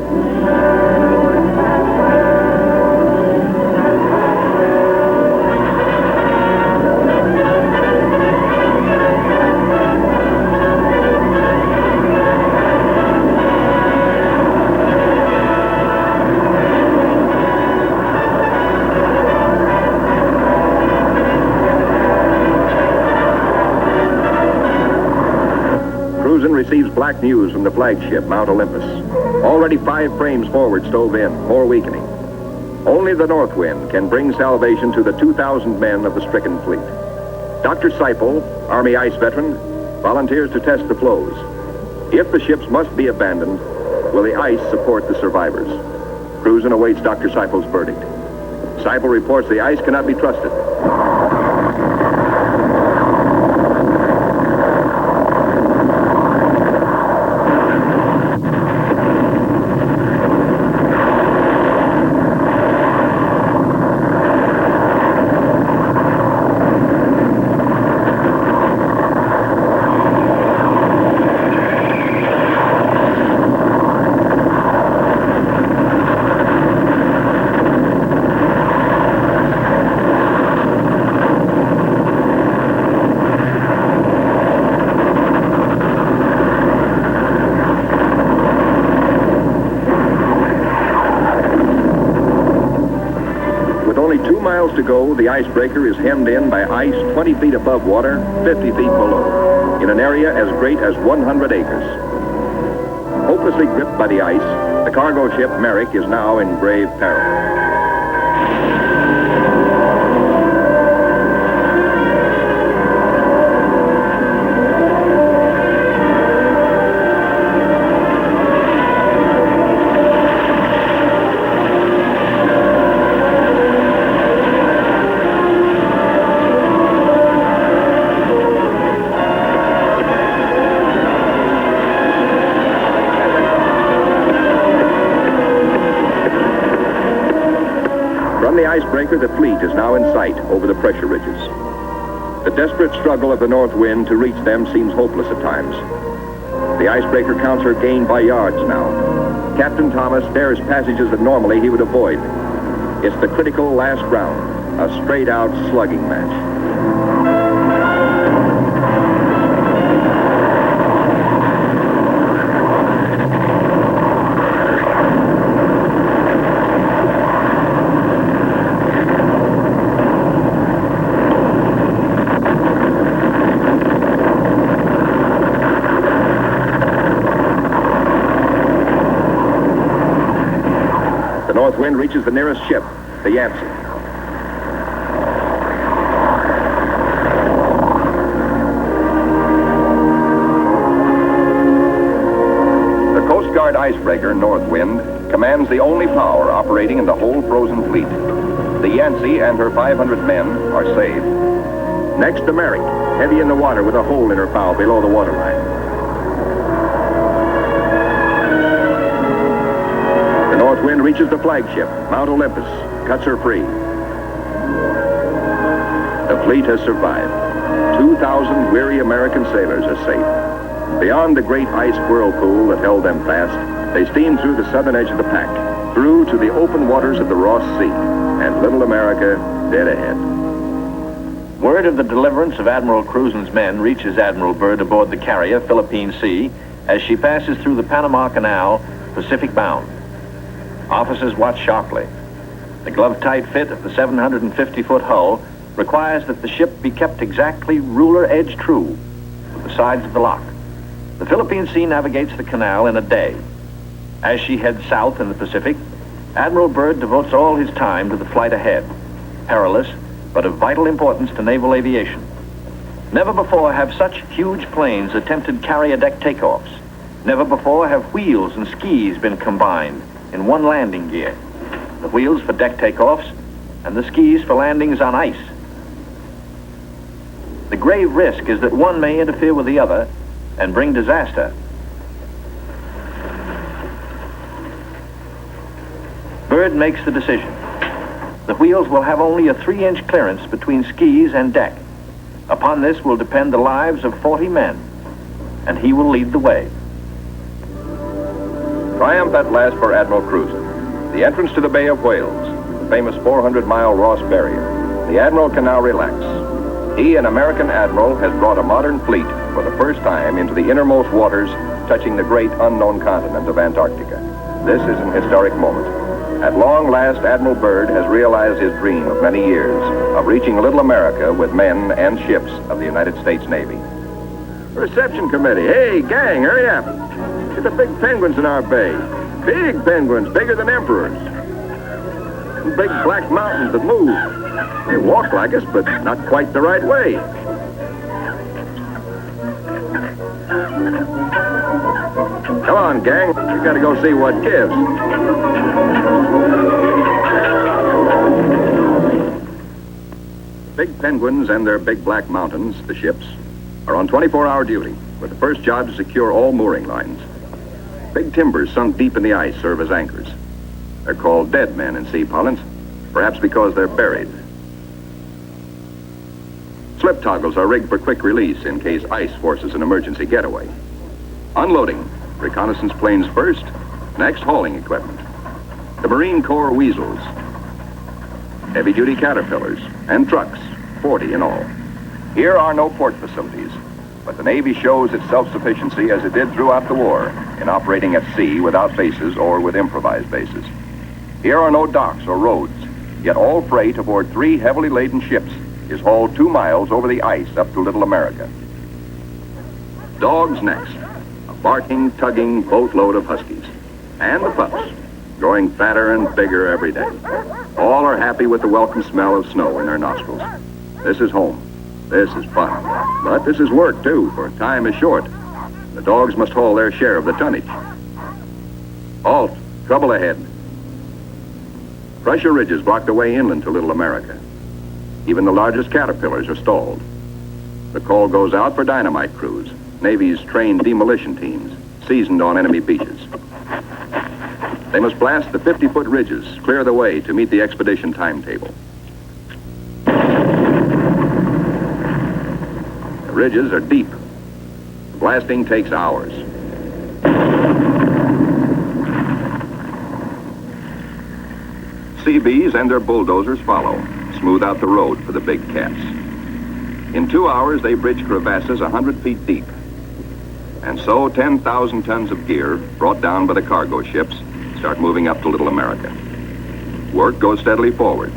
Receives black news from the flagship, Mount Olympus. Already 5 frames forward stove in, more weakening. Only the north wind can bring salvation to the 2,000 men of the stricken fleet. Dr. Seipel, Army ice veteran, volunteers to test the floes. If the ships must be abandoned, will the ice support the survivors? Cruzen awaits Dr. Seipel's verdict. Seipel reports the ice cannot be trusted. To go, the icebreaker is hemmed in by ice 20 feet above water, 50 feet below, in an area as great as 100 acres. Hopelessly gripped by the ice, the cargo ship Merrick is now in grave peril. Icebreaker, the fleet is now in sight over the pressure ridges. The desperate struggle of the north wind to reach them seems hopeless at times. The icebreaker counts her gain by yards now. Captain Thomas dares passages that normally he would avoid. It's the critical last round, a straight-out slugging match. North wind reaches the nearest ship, the Yancey. The icebreaker, Northwind, commands the only power operating in the whole frozen fleet. The Yancey and her 500 men are saved. Next, the Merrick, heavy in the water with a hole in her bow below the waterline. The Northwind reaches the flagship, Mount Olympus, cuts her free. The fleet has survived. 2,000 weary American sailors are safe. Beyond the great ice whirlpool that held them fast, they steamed through the southern edge of the pack, through to the open waters of the Ross Sea, and little America dead ahead. Word of the deliverance of Admiral Cruzen's men reaches Admiral Byrd aboard the carrier Philippine Sea as she passes through the Panama Canal, Pacific bound. Officers watch sharply. The glove-tight fit of the 750-foot hull requires that the ship be kept exactly ruler edge true with the sides of the lock. The Philippine Sea navigates the canal in a day. As she heads south in the Pacific, Admiral Byrd devotes all his time to the flight ahead, perilous but of vital importance to naval aviation. Never before have such huge planes attempted carrier deck takeoffs. Never before have wheels and skis been combined in one landing gear. The wheels for deck takeoffs and the skis for landings on ice. The grave risk is that one may interfere with the other and bring disaster. Byrd makes the decision. The wheels will have only a 3-inch clearance between skis and deck. Upon this will depend the lives of 40 men, and he will lead the way. Triumph at last for Admiral Cruzen. The entrance to the Bay of Whales, the famous 400-mile Ross Barrier. The Admiral can now relax. He, an American admiral, has brought a modern fleet for the first time into the innermost waters touching the great unknown continent of Antarctica. This is an historic moment. At long last, Admiral Byrd has realized his dream of many years of reaching little America with men and ships of the United States Navy. Reception committee. Hey, gang, hurry up. Get the big penguins in our bay. Big penguins, bigger than emperors. Big black mountains that move. They walk like us, but not quite the right way. Come on, gang. We gotta go see what gives. Big penguins and their big black mountains, the ships, are on 24-hour duty, with the first job to secure all mooring lines. Big timbers sunk deep in the ice serve as anchors. They're called dead men in sea parlance, perhaps because they're buried. Slip toggles are rigged for quick release in case ice forces an emergency getaway. Unloading. Reconnaissance planes first, next hauling equipment. The Marine Corps weasels, heavy-duty caterpillars, and trucks, 40 in all. Here are no port facilities, but the Navy shows its self-sufficiency as it did throughout the war in operating at sea without bases or with improvised bases. Here are no docks or roads, yet all freight aboard 3 heavily laden ships is hauled 2 miles over the ice up to Little America. Dogs next. Barking, tugging boatload of huskies. And the pups, growing fatter and bigger every day. All are happy with the welcome smell of snow in their nostrils. This is home. This is fun. But this is work, too, for time is short. The dogs must haul their share of the tonnage. Halt. Trouble ahead. Pressure ridges block the way inland to Little America. Even the largest caterpillars are stalled. The call goes out for dynamite crews. Navy's trained demolition teams, seasoned on enemy beaches. They must blast the 50-foot ridges, clear the way to meet the expedition timetable. The ridges are deep. The blasting takes hours. Seabees and their bulldozers follow, smooth out the road for the big cats. In 2 hours, they bridge crevasses 100 feet deep. And so 10,000 tons of gear, brought down by the cargo ships, start moving up to Little America. Work goes steadily forward.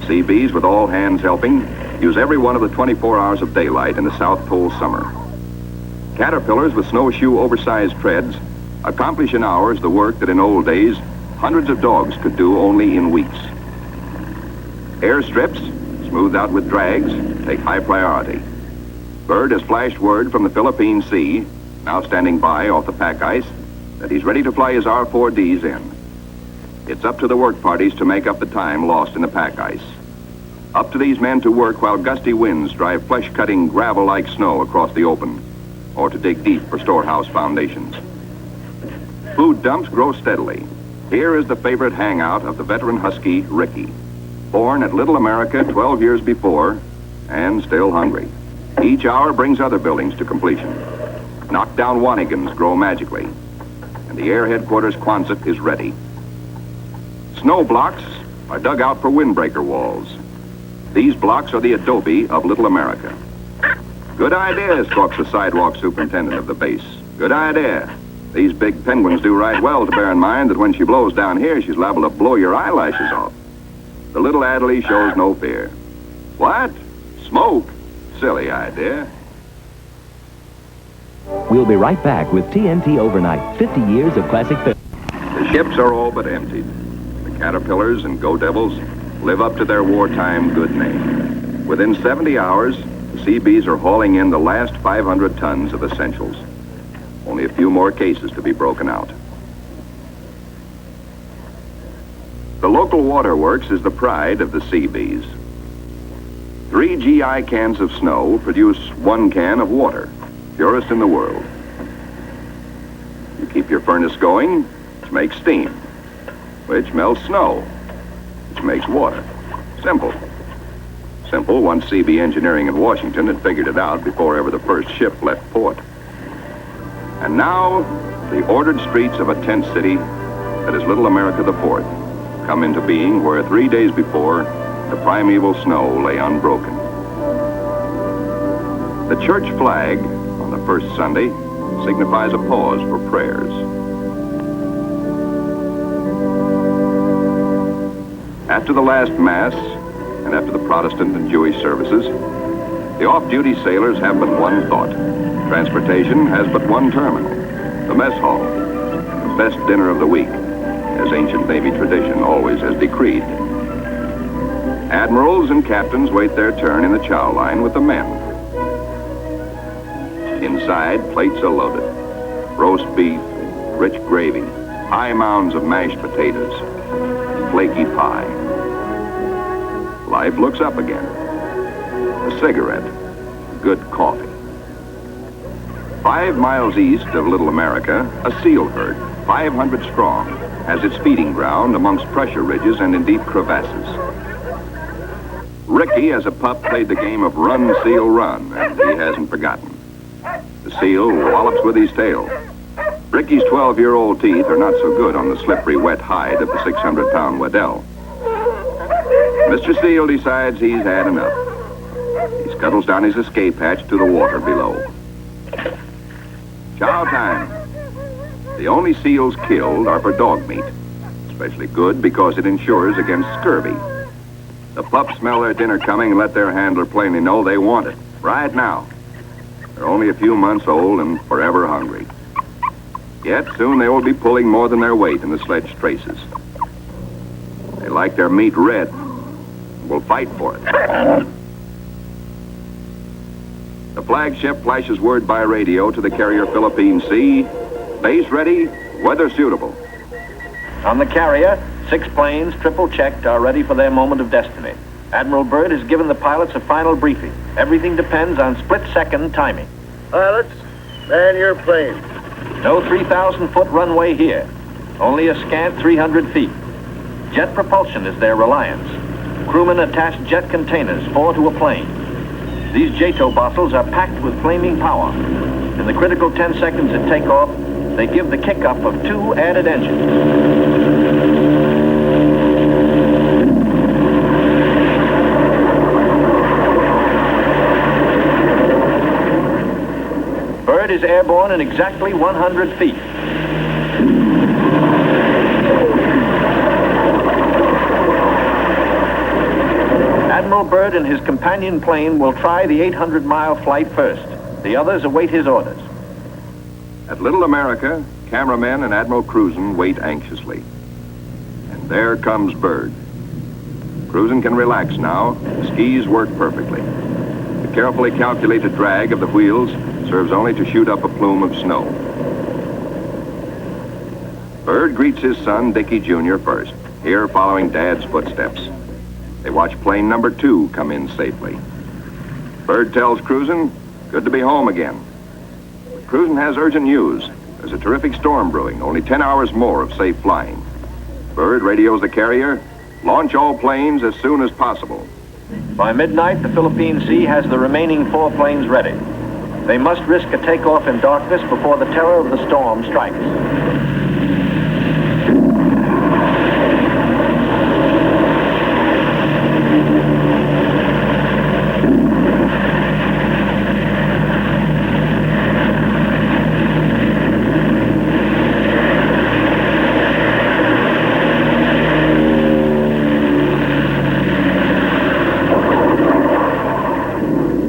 Seabees, with all hands helping, use every one of the 24 hours of daylight in the South Pole summer. Caterpillars with snowshoe oversized treads accomplish in hours the work that in old days hundreds of dogs could do only in weeks. Airstrips, smoothed out with drags, take high priority. Byrd has flashed word from the Philippine Sea, now standing by off the pack ice, that he's ready to fly his R-4Ds in. It's up to the work parties to make up the time lost in the pack ice. Up to these men to work while gusty winds drive flesh-cutting gravel-like snow across the open, or to dig deep for storehouse foundations. Food dumps grow steadily. Here is the favorite hangout of the veteran Husky, Ricky. Born at Little America 12 years before, and still hungry. Each hour brings other buildings to completion. Knockdown Wanigans grow magically, and the Air Headquarters Quonset is ready. Snow blocks are dug out for windbreaker walls. These blocks are the adobe of Little America. Good idea, squawks the sidewalk superintendent of the base. Good idea. These big penguins do right well to bear in mind that when she blows down here, she's liable to blow your eyelashes off. The little Adderley shows no fear. What? Smoke? Silly idea. We'll be right back with TNT Overnight, 50 years of classic film. The ships are all but emptied. The Caterpillars and Go Devils live up to their wartime good name. Within 70 hours, the Seabees are hauling in the last 500 tons of essentials. Only a few more cases to be broken out. The local waterworks is the pride of the Seabees. 3 GI cans of snow produce 1 can of water, purest in the world. You keep your furnace going, which makes steam, which melts snow, which makes water. Simple. Simple once CB Engineering in Washington had figured it out before ever the first ship left port. And now, the ordered streets of a tent city that is Little America the Fourth come into being where 3 days before, the primeval snow lay unbroken. The church flag on the first Sunday signifies a pause for prayers. After the last Mass, and after the Protestant and Jewish services, the off-duty sailors have but one thought. Transportation has but one terminal, the mess hall, the best dinner of the week, as ancient Navy tradition always has decreed. Admirals and captains wait their turn in the chow line with the men. Inside, plates are loaded. Roast beef, rich gravy, high mounds of mashed potatoes, flaky pie. Life looks up again. A cigarette, good coffee. 5 miles east of Little America, a seal herd, 500 strong, has its feeding ground amongst pressure ridges and in deep crevasses. Ricky, as a pup, played the game of run, seal, run, and he hasn't forgotten. The seal wallops with his tail. Ricky's 12-year-old teeth are not so good on the slippery, wet hide of the 600-pound Waddell. Mr. Seal decides he's had enough. He scuttles down his escape hatch to the water below. Chow time. The only seals killed are for dog meat, especially good because it insures against scurvy. The pups smell their dinner coming and let their handler plainly know they want it, right now. They're only a few months old and forever hungry. Yet soon they will be pulling more than their weight in the sledge traces. They like their meat red and will fight for it. The flagship flashes word by radio to the carrier Philippine Sea. Base ready, weather suitable. On the carrier, 6 planes, triple-checked, are ready for their moment of destiny. Admiral Byrd has given the pilots a final briefing. Everything depends on split-second timing. Pilots, man your plane. No 3,000-foot runway here. Only a scant 300 feet. Jet propulsion is their reliance. Crewmen attach jet containers, 4 to a plane. These JATO bottles are packed with flaming power. In the critical 10 seconds at takeoff, they give the kick-up of 2 added engines. Byrd is airborne in exactly 100 feet. Admiral Byrd and his companion plane will try the 800-mile flight first. The others await his orders. At Little America, cameramen and Admiral Cruzen wait anxiously. And there comes Byrd. Cruzen can relax now. The skis work perfectly. The carefully calculated drag of the wheels serves only to shoot up a plume of snow. Byrd greets his son, Dickie Jr. first, here following Dad's footsteps. They watch plane number 2 come in safely. Byrd tells Cruzen, good to be home again. But Cruzen has urgent news. There's a terrific storm brewing, only 10 hours more of safe flying. Byrd radios the carrier, launch all planes as soon as possible. By midnight, the Philippine Sea has the remaining 4 planes ready. They must risk a takeoff in darkness before the terror of the storm strikes.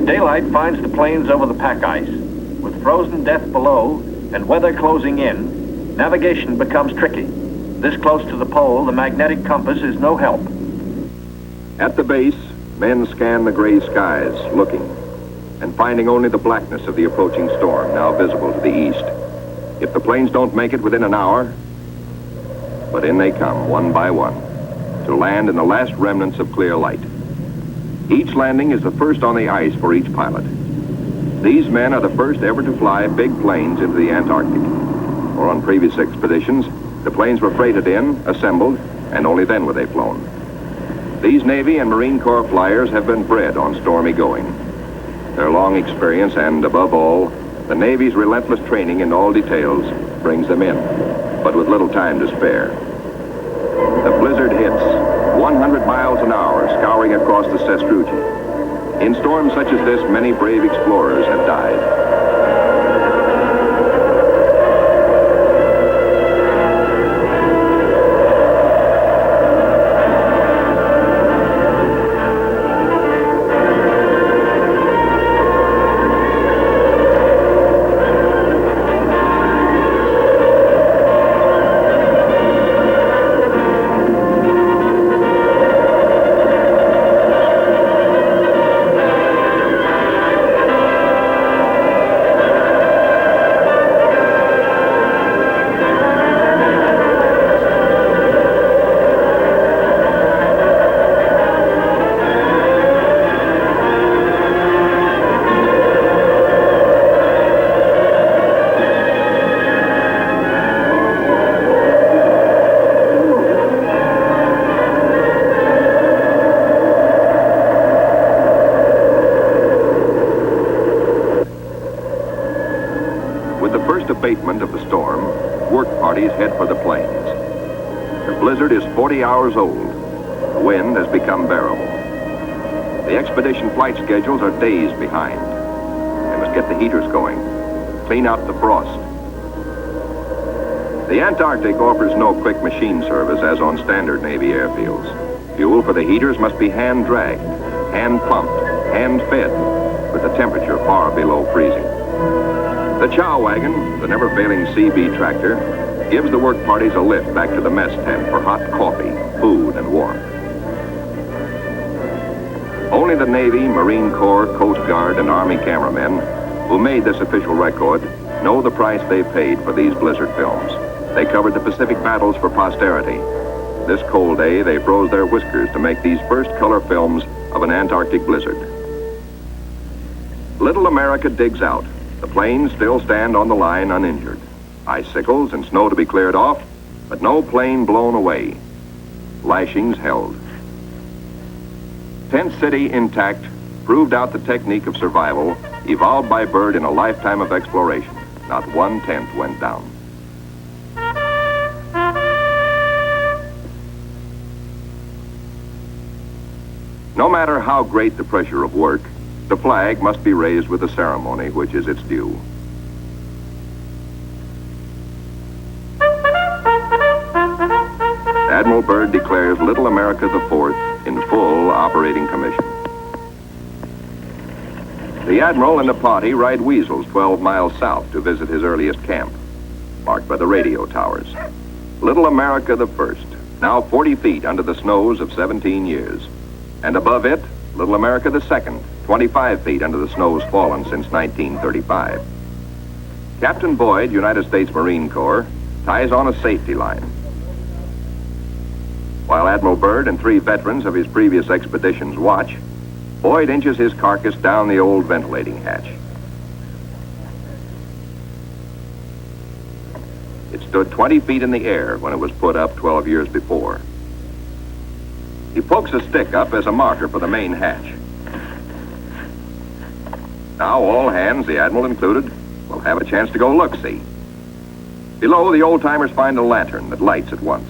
Daylight finds the planes over the pack ice. With frozen death below and weather closing in, navigation becomes tricky. This close to the pole, the magnetic compass is no help. At the base, men scan the gray skies, looking, and finding only the blackness of the approaching storm, now visible to the east. If the planes don't make it within an hour, but in they come, one by one, to land in the last remnants of clear light. Each landing is the first on the ice for each pilot. These men are the first ever to fly big planes into the Antarctic. Or on previous expeditions, the planes were freighted in, assembled, and only then were they flown. These Navy and Marine Corps flyers have been bred on stormy going. Their long experience and, above all, the Navy's relentless training in all details brings them in, but with little time to spare. The blizzard hits, 100 miles an hour, scouring across the sastrugi. In storms such as this, many brave explorers have died. Abatement of the storm, work parties head for the plains. The blizzard is 40 hours old. The wind has become bearable. The expedition flight schedules are days behind. They must get the heaters going, clean out the frost. The Antarctic offers no quick machine service as on standard Navy airfields. Fuel for the heaters must be hand-dragged, hand-pumped, hand-fed, with the temperature far below freezing. The chow wagon, the never-failing CB tractor, gives the work parties a lift back to the mess tent for hot coffee, food, and warmth. Only the Navy, Marine Corps, Coast Guard, and Army cameramen who made this official record know the price they paid for these blizzard films. They covered the Pacific battles for posterity. This cold day, they froze their whiskers to make these first color films of an Antarctic blizzard. Little America digs out. The planes still stand on the line uninjured. Icicles and snow to be cleared off, but no plane blown away. Lashings held. Tent City intact proved out the technique of survival evolved by Byrd in a lifetime of exploration. Not one tent went down. No matter how great the pressure of work, the flag must be raised with a ceremony which is its due. Admiral Byrd declares Little America IV in full operating commission. The Admiral and the party ride Weasels 12 miles south to visit his earliest camp, marked by the radio towers. Little America I, now 40 feet under the snows of 17 years. And above it, Little America II, 25 feet under the snows fallen since 1935. Captain Boyd, United States Marine Corps, ties on a safety line. While Admiral Byrd and 3 veterans of his previous expeditions watch, Boyd inches his carcass down the old ventilating hatch. It stood 20 feet in the air when it was put up 12 years before. He pokes a stick up as a marker for the main hatch. Now all hands, the Admiral included, will have a chance to go look-see. Below, the old-timers find a lantern that lights at once,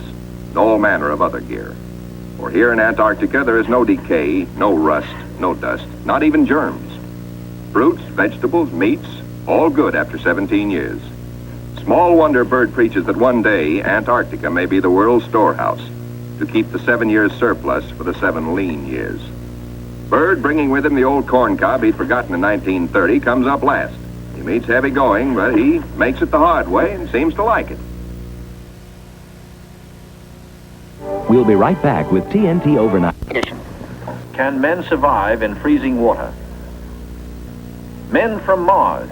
and all manner of other gear. For here in Antarctica, there is no decay, no rust, no dust, not even germs. Fruits, vegetables, meats, all good after 17 years. Small wonder Byrd preaches that one day Antarctica may be the world's storehouse to keep the 7 years surplus for the 7 lean years. Byrd, bringing with him the old corn cob he'd forgotten in 1930, comes up last. He meets heavy going, but he makes it the hard way and seems to like it. We'll be right back with TNT Overnight. Can men survive in freezing water? Men from Mars,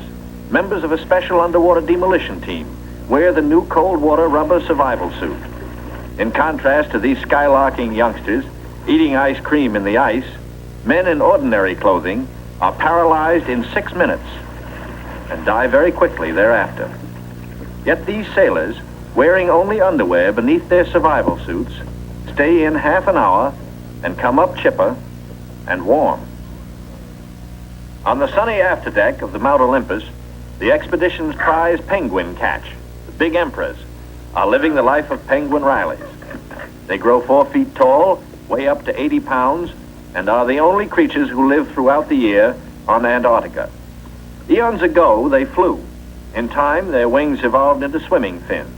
members of a special underwater demolition team, wear the new cold water rubber survival suit. In contrast to these skylarking youngsters eating ice cream in the ice, men in ordinary clothing are paralyzed in 6 minutes and die very quickly thereafter. Yet these sailors, wearing only underwear beneath their survival suits, stay in half an hour and come up chipper and warm. On the sunny afterdeck of the Mount Olympus, the expedition's prize penguin catch, the big emperors, are living the life of penguin Rileys. They grow 4 feet tall, weigh up to 80 pounds, and are the only creatures who live throughout the year on Antarctica. Eons ago, they flew. In time, their wings evolved into swimming fins.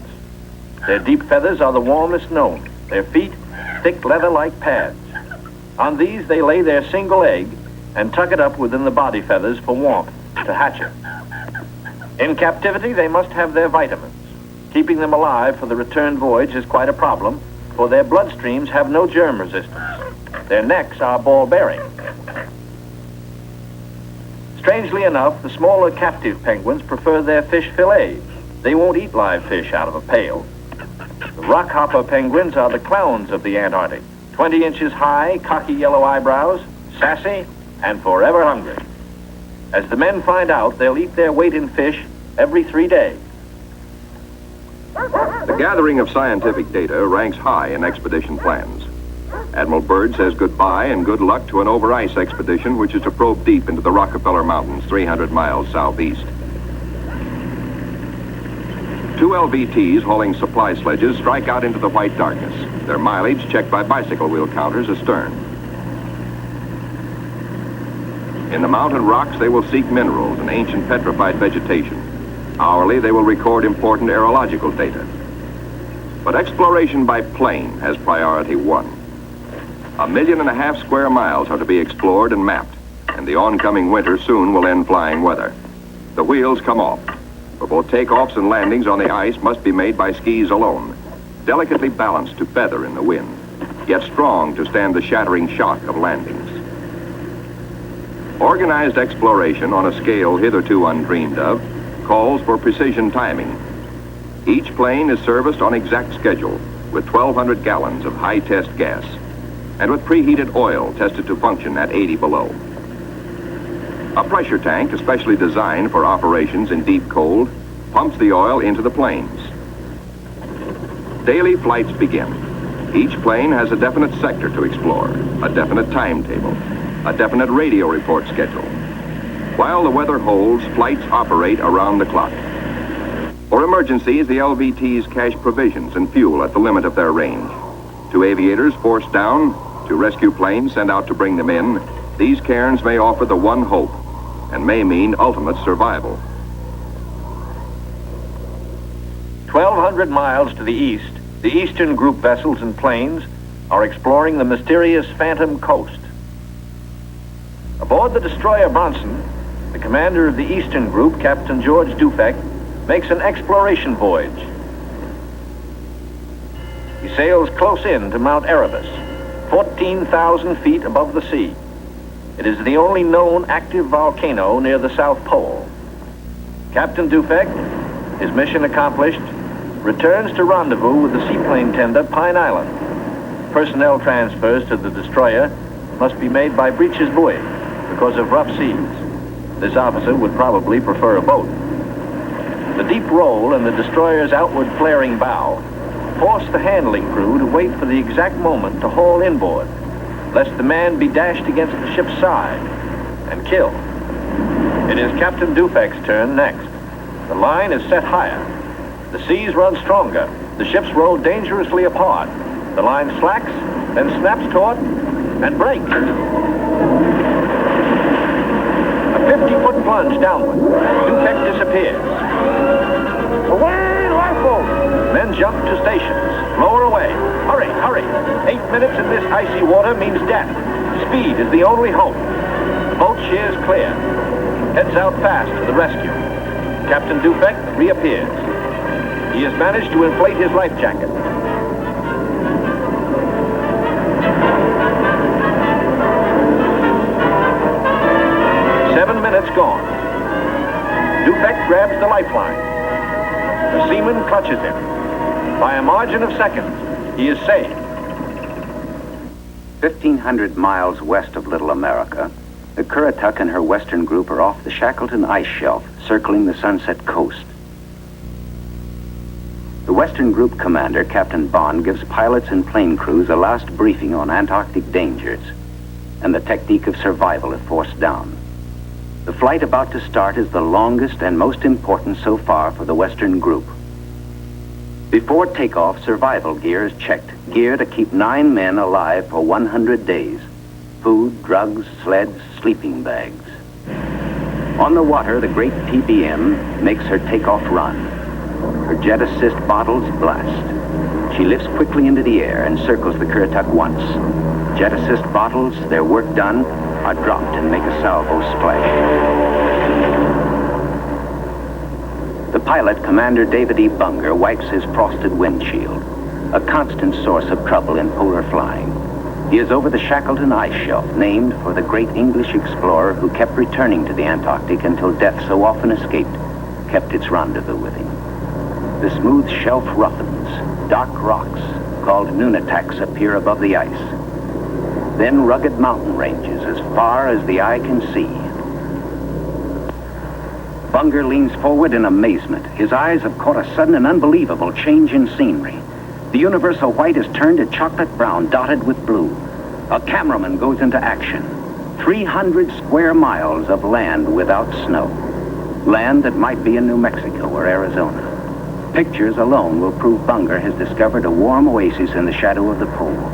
Their deep feathers are the warmest known. Their feet, thick leather-like pads. On these, they lay their single egg and tuck it up within the body feathers for warmth, to hatch it. In captivity, they must have their vitamins. Keeping them alive for the return voyage is quite a problem, for their bloodstreams have no germ resistance. Their necks are ball-bearing. Strangely enough, the smaller captive penguins prefer their fish fillets. They won't eat live fish out of a pail. The rockhopper penguins are the clowns of the Antarctic. 20 inches high, cocky yellow eyebrows, sassy, and forever hungry. As the men find out, they'll eat their weight in fish every 3 days. The gathering of scientific data ranks high in expedition plans. Admiral Byrd says goodbye and good luck to an over-ice expedition which is to probe deep into the Rockefeller Mountains, 300 miles southeast. 2 LVTs hauling supply sledges strike out into the white darkness, their mileage checked by bicycle wheel counters astern. In the mountain rocks, they will seek minerals and ancient petrified vegetation. Hourly, they will record important aerological data. But exploration by plane has priority 1. 1.5 million square miles are to be explored and mapped, and the oncoming winter soon will end flying weather. The wheels come off, for both takeoffs and landings on the ice must be made by skis alone, delicately balanced to feather in the wind, yet strong to stand the shattering shock of landings. Organized exploration on a scale hitherto undreamed of calls for precision timing. Each plane is serviced on exact schedule with 1,200 gallons of high-test gas and with preheated oil tested to function at 80 below. A pressure tank, especially designed for operations in deep cold, pumps the oil into the planes. Daily flights begin. Each plane has a definite sector to explore, a definite timetable, a definite radio report schedule. While the weather holds, flights operate around the clock. For emergencies, the LVTs cache provisions and fuel at the limit of their range. To aviators forced down, to rescue planes sent out to bring them in, these cairns may offer the one hope and may mean ultimate survival. 1,200 miles to the east, the Eastern Group vessels and planes are exploring the mysterious Phantom Coast. Aboard the destroyer Bronson, the commander of the Eastern Group, Captain George Dufek, makes an exploration voyage. He sails close in to Mount Erebus, 14,000 feet above the sea. It is the only known active volcano near the South Pole. Captain Dufek, his mission accomplished, returns to rendezvous with the seaplane tender Pine Island. Personnel transfers to the destroyer must be made by breeches buoy because of rough seas. This officer would probably prefer a boat. The deep roll and the destroyer's outward flaring bow force the handling crew to wait for the exact moment to haul inboard, lest the man be dashed against the ship's side and killed. It is Captain Dufek's turn next. The line is set higher. The seas run stronger. The ships roll dangerously apart. The line slacks, then snaps taut and breaks. A 50-foot plunge downward. Dufek disappears. Away, lifeboat! Men jump to stations. Lower away. Hurry, hurry. 8 minutes in this icy water means death. Speed is the only hope. The boat sheers clear. Heads out fast to the rescue. Captain Dufek reappears. He has managed to inflate his life jacket. Gone. Dufek grabs the lifeline. The seaman clutches him. By a margin of seconds, he is saved. 1,500 miles west of Little America, the Currituck and her western group are off the Shackleton ice shelf, circling the Sunset Coast. The western group commander, Captain Bond, gives pilots and plane crews a last briefing on Antarctic dangers and the technique of survival if forced down. The flight about to start is the longest and most important so far for the Western group. Before takeoff, survival gear is checked. Gear to keep 9 men alive for 100 days. Food, drugs, sleds, sleeping bags. On the water, the great PBM makes her takeoff run. Her jet assist bottles blast. She lifts quickly into the air and circles the Currituck once. Jet assist bottles, their work done, are dropped and make a salvo splash. The pilot, Commander David E. Bunger, wipes his frosted windshield, a constant source of trouble in polar flying. He is over the Shackleton ice shelf, named for the great English explorer who kept returning to the Antarctic until death, so often escaped, kept its rendezvous with him. The smooth shelf roughens. Dark rocks, called nunataks, appear above the ice. Then rugged mountain ranges as far as the eye can see. Bunger leans forward in amazement. His eyes have caught a sudden and unbelievable change in scenery. The universal white is turned to chocolate brown, dotted with blue. A cameraman goes into action. 300 square miles of land without snow. Land that might be in New Mexico or Arizona. Pictures alone will prove Bunger has discovered a warm oasis in the shadow of the pole.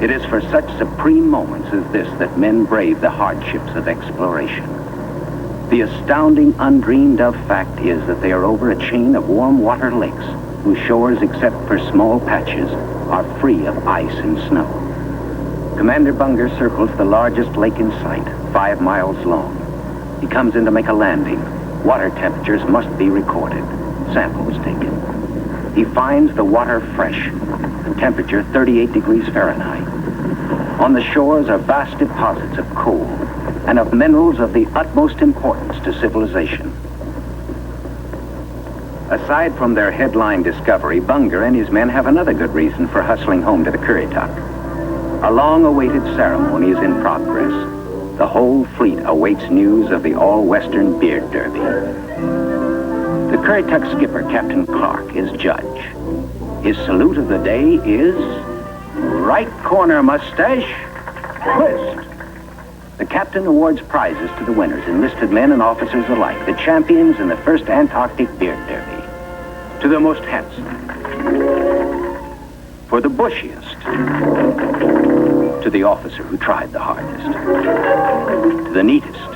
It is for such supreme moments as this that men brave the hardships of exploration. The astounding, undreamed of fact is that they are over a chain of warm water lakes whose shores, except for small patches, are free of ice and snow. Commander Bunger circles the largest lake in sight, 5 miles long. He comes in to make a landing. Water temperatures must be recorded. Samples taken. He finds the water fresh. The temperature 38 degrees Fahrenheit. On the shores are vast deposits of coal and of minerals of the utmost importance to civilization. Aside from their headline discovery, Bunger and his men have another good reason for hustling home to the Currituck. A long-awaited ceremony is in progress. The whole fleet awaits news of the all-Western beard derby. The Currituck skipper, Captain Clark, is judge. His salute of the day is right corner mustache, twist. The captain awards prizes to the winners, enlisted men and officers alike, the champions in the first Antarctic beard derby. To the most handsome, for the bushiest, to the officer who tried the hardest, to the neatest,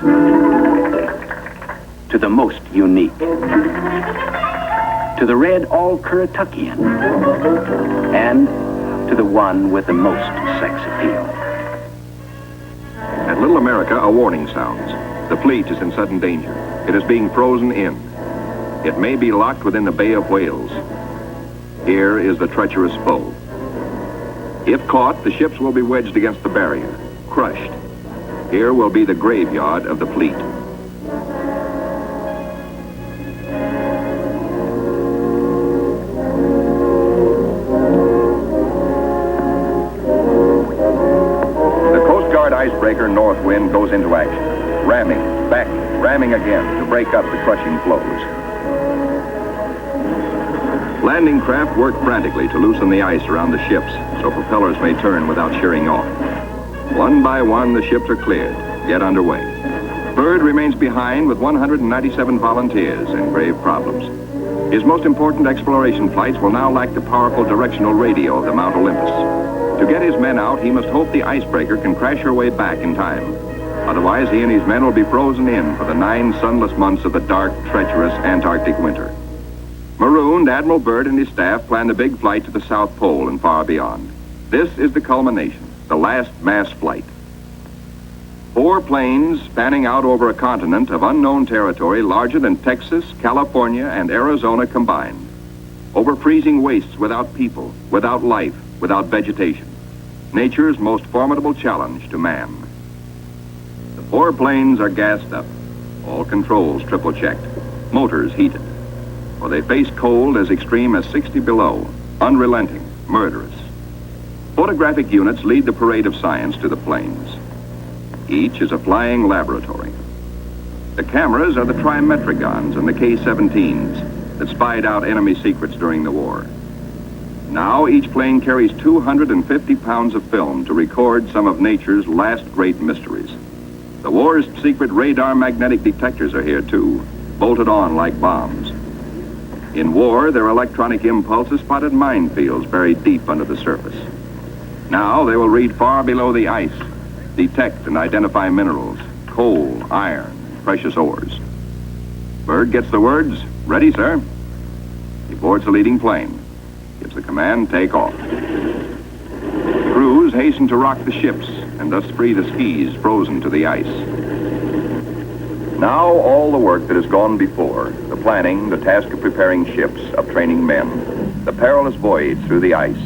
to the most unique, to the red all-Currituckian, and to the one with the most sex appeal. At Little America, a warning sounds. The fleet is in sudden danger. It is being frozen in. It may be locked within the Bay of Whales. Here is the treacherous foe. If caught, the ships will be wedged against the barrier, crushed. Here will be the graveyard of the fleet. to break up the crushing floes. Landing craft work frantically to loosen the ice around the ships so propellers may turn without shearing off. One by one, the ships are cleared, get underway. Byrd remains behind with 197 volunteers and grave problems. His most important exploration flights will now lack the powerful directional radio of the Mount Olympus. To get his men out, he must hope the icebreaker can crash her way back in time. Otherwise, he and his men will be frozen in for the 9 sunless months of the dark, treacherous Antarctic winter. Marooned, Admiral Byrd and his staff plan the big flight to the South Pole and far beyond. This is the culmination, the last mass flight. 4 planes spanning out over a continent of unknown territory larger than Texas, California, and Arizona combined. Over freezing wastes without people, without life, without vegetation. Nature's most formidable challenge to man. The 4 planes are gassed up, all controls triple-checked, motors heated. For they face cold as extreme as 60 below, unrelenting, murderous. Photographic units lead the parade of science to the planes. Each is a flying laboratory. The cameras are the trimetragons and the K-17s that spied out enemy secrets during the war. Now each plane carries 250 pounds of film to record some of nature's last great mysteries. The war's secret radar magnetic detectors are here too, bolted on like bombs. In war, their electronic impulses spotted minefields buried deep under the surface. Now they will read far below the ice, detect and identify minerals, coal, iron, precious ores. Byrd gets the words, "Ready, sir." He boards the leading plane, gives the command, "Take off." Crews hasten to rock the ships and thus free the skis frozen to the ice. Now all the work that has gone before, the planning, the task of preparing ships, of training men, the perilous voyage through the ice,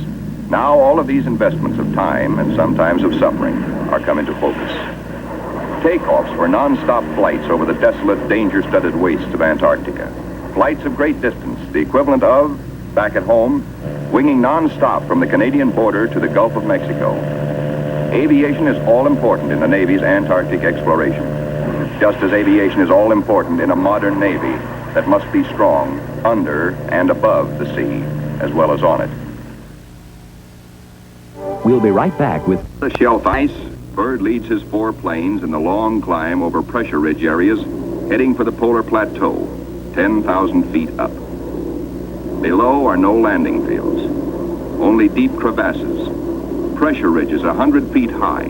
now all of these investments of time and sometimes of suffering are come into focus. Takeoffs were non-stop flights over the desolate, danger-studded wastes of Antarctica. Flights of great distance, the equivalent of, back at home, winging non-stop from the Canadian border to the Gulf of Mexico. Aviation is all important in the Navy's Antarctic exploration, just as aviation is all important in a modern Navy that must be strong under and above the sea, as well as on it. We'll be right back with the shelf ice. Byrd leads his 4 planes in the long climb over pressure ridge areas, heading for the polar plateau, 10,000 feet up. Below are no landing fields, only deep crevasses, pressure ridges 100 feet high,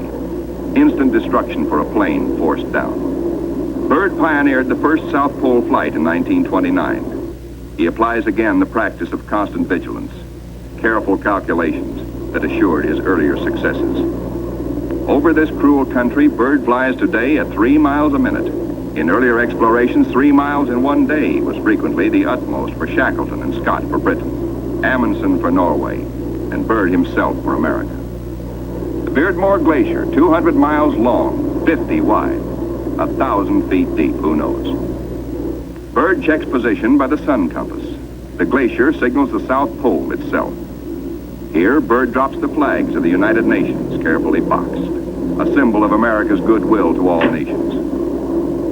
instant destruction for a plane forced down. Byrd pioneered the first South Pole flight in 1929. He applies again the practice of constant vigilance, careful calculations that assured his earlier successes. Over this cruel country, Byrd flies today at 3 miles a minute. In earlier explorations, 3 miles in one day was frequently the utmost for Shackleton and Scott for Britain, Amundsen for Norway, and Byrd himself for America. The Beardmore Glacier, 200 miles long, 50 wide, 1,000 feet deep, who knows? Byrd checks position by the sun compass. The glacier signals the South Pole itself. Here, Byrd drops the flags of the United Nations, carefully boxed, a symbol of America's goodwill to all nations.